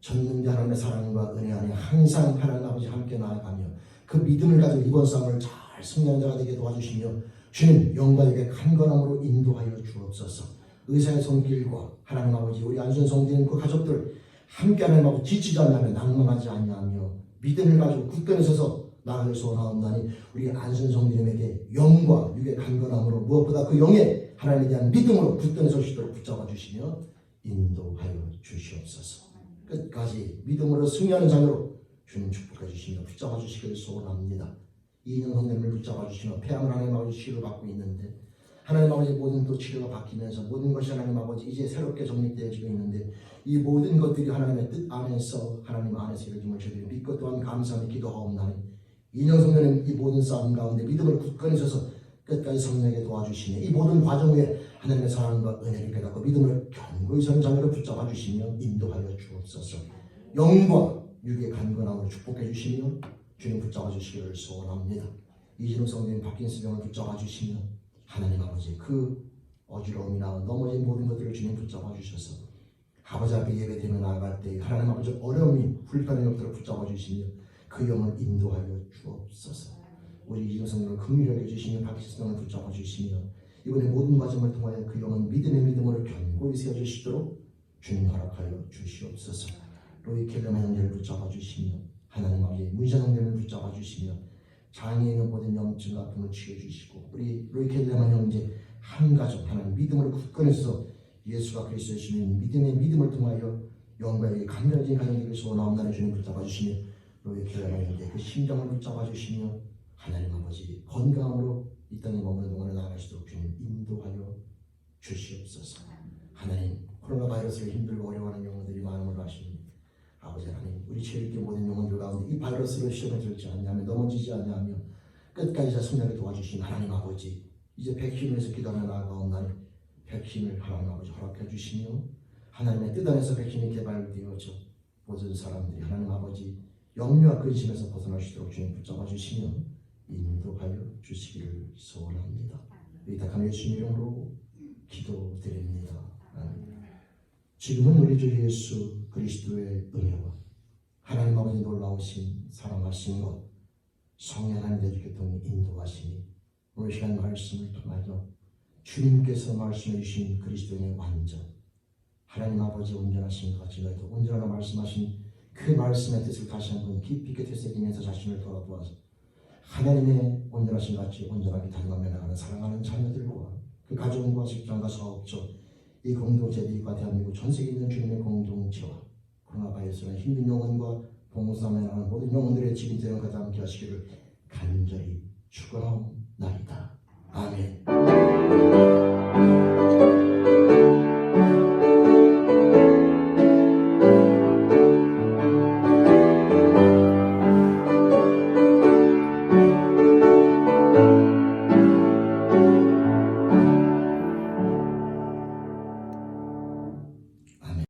전능자 하나님의 사랑과 은혜 안에 항상 하나님 아버지 함께 나아가며 그 믿음을 가지고 이번 싸움을 잘 승리하는 자가 되게 도와주시며 주님 영광에게 강건함으로 인도하여 주옵소서. 의사의 손길과 하나님 아버지 우리 안수는 성도님 그 가족들 함께 하나님 아버지 지치지 않으며 낭망하지 아니하며 믿음을 가지고 굳건히 서서 나아갈 소원하옵나니 우리 안수는 성도님에게 영과 육의 강건함으로 무엇보다 그 영의 하나님에 대한 믿음으로 굳건히 설 수 있도록 붙잡아 주시며 인도하여 주시옵소서. 끝까지 믿음으로 승리하는 자녀로 주님 축복해 주시며 붙잡아 주시길 소원합니다. 이인영 성도님을 붙잡아 주시며 폐암을 하나님 아버지 치료를 받고 있는데 하나님 아버지 모든 또 치료가 바뀌면서 모든 것이 하나님 아버지 이제 새롭게 정립되어지고 있는데 이 모든 것들이 하나님의 뜻 안에서 하나님 안에서 이루어짐을 저희들이 믿고 또한 감사하며 기도하옵나니 이인영 성도님 이 모든 싸움 가운데 믿음을 굳건히 서서 끝까지 성령에게 도와주시며 이 모든 과정 후에 하나님의 사랑과 은혜를 깨닫고 믿음을 견고히 서는 자녀로 붙잡아 주시며 인도하여 주옵소서. 영과 육의 간건함으로 축복해 주시며 주님 붙잡아 주시기를 소원합니다. 이진욱 성도님 박힌스 병을 붙잡아 주시며 하나님 아버지 그 어지러움이나 넘어진 모든 것들을 주님 붙잡아 주셔서 아버지 앞에 예배드리며 나아갈 때 하나님 아버지 어려움이 불편함이 없도록 붙잡아 주시며 그 영을 인도하여 주옵소서. 우리 이진욱 성도님을 긍휼히 여겨주시며 박힌스 병을 붙잡아 주시며 이번에 모든 과정을 통하여 그 영은 믿음의 믿음으로 견고히 세워주시도록 주님 허락하여 주시옵소서. 로이 켈레만 형제를 붙잡아 주시며 하나님 아버지 문신 형제를 붙잡아 주시며 장애인의 모든 염증 아픔을 치유해주시고 우리 로이 켈레만 형제 한 가족 하나님 믿음으로 굳건히 서서 예수가 그리스도의 주님 믿음의 믿음을 통하여 영광의 강렬해진 가정들을 소원하옵나니 주님 붙잡아 주시며 로이 켈레만 형제 그 심정을 붙잡아 주시며 하나님 아버지 건강으로 이 땅에 머무는 동안에 나아갈 수 있도록 주님 인도하여 주시옵소서. 하나님 코로나 바이러스를 힘들고 어려워하는 영혼들이 마음을 아시니 아버지 하나님 우리 죄인의 모든 영혼들 가운데 이 바이러스를 시험에 들지 않냐며 넘어지지 않냐며 끝까지 다 승리하게 도와주신 하나님 아버지 이제 백신에서 기도하며 나아가온다니 백신을 하나님 아버지 허락해 주시며 하나님의 뜻 안에서 백신이 개발되어져 모든 사람들이 하나님 아버지 염려와 근심에서 벗어날 수 있도록 주님 붙잡아 주시며 인도하여 주시기를 소원합니다. 위탁한 예수님 이름으로 기도드립니다. 아멘. 지금은 우리 주 예수 그리스도의 은혜와 하나님 아버지 놀라우신 사랑하신 것 성령 하나님의 주께서 인도하시니 오늘 시간 말씀을 통하여 주님께서 말씀해 주신 그리스도의 완전 하나님 아버지 온전하신 것 같이 너희도 온전하다 말씀하신 그 말씀의 뜻을 다시 한번 깊이 있게 되새기면서 자신을 돌아보아서 하나님의 온전하신 것 같이 온전하게 닮아며 나가는 사랑하는 자녀들과 그 가정과 직장과 사업적 이 공동체 미국과 대한민국 전 세계에 있는 주님의 공동체와 코로나 바이러스는 힘든 영혼과 봉사하며 나가는 모든 영혼들의 지금처럼 가장 함께 하시기를 간절히 축원하옵나이다. 아멘.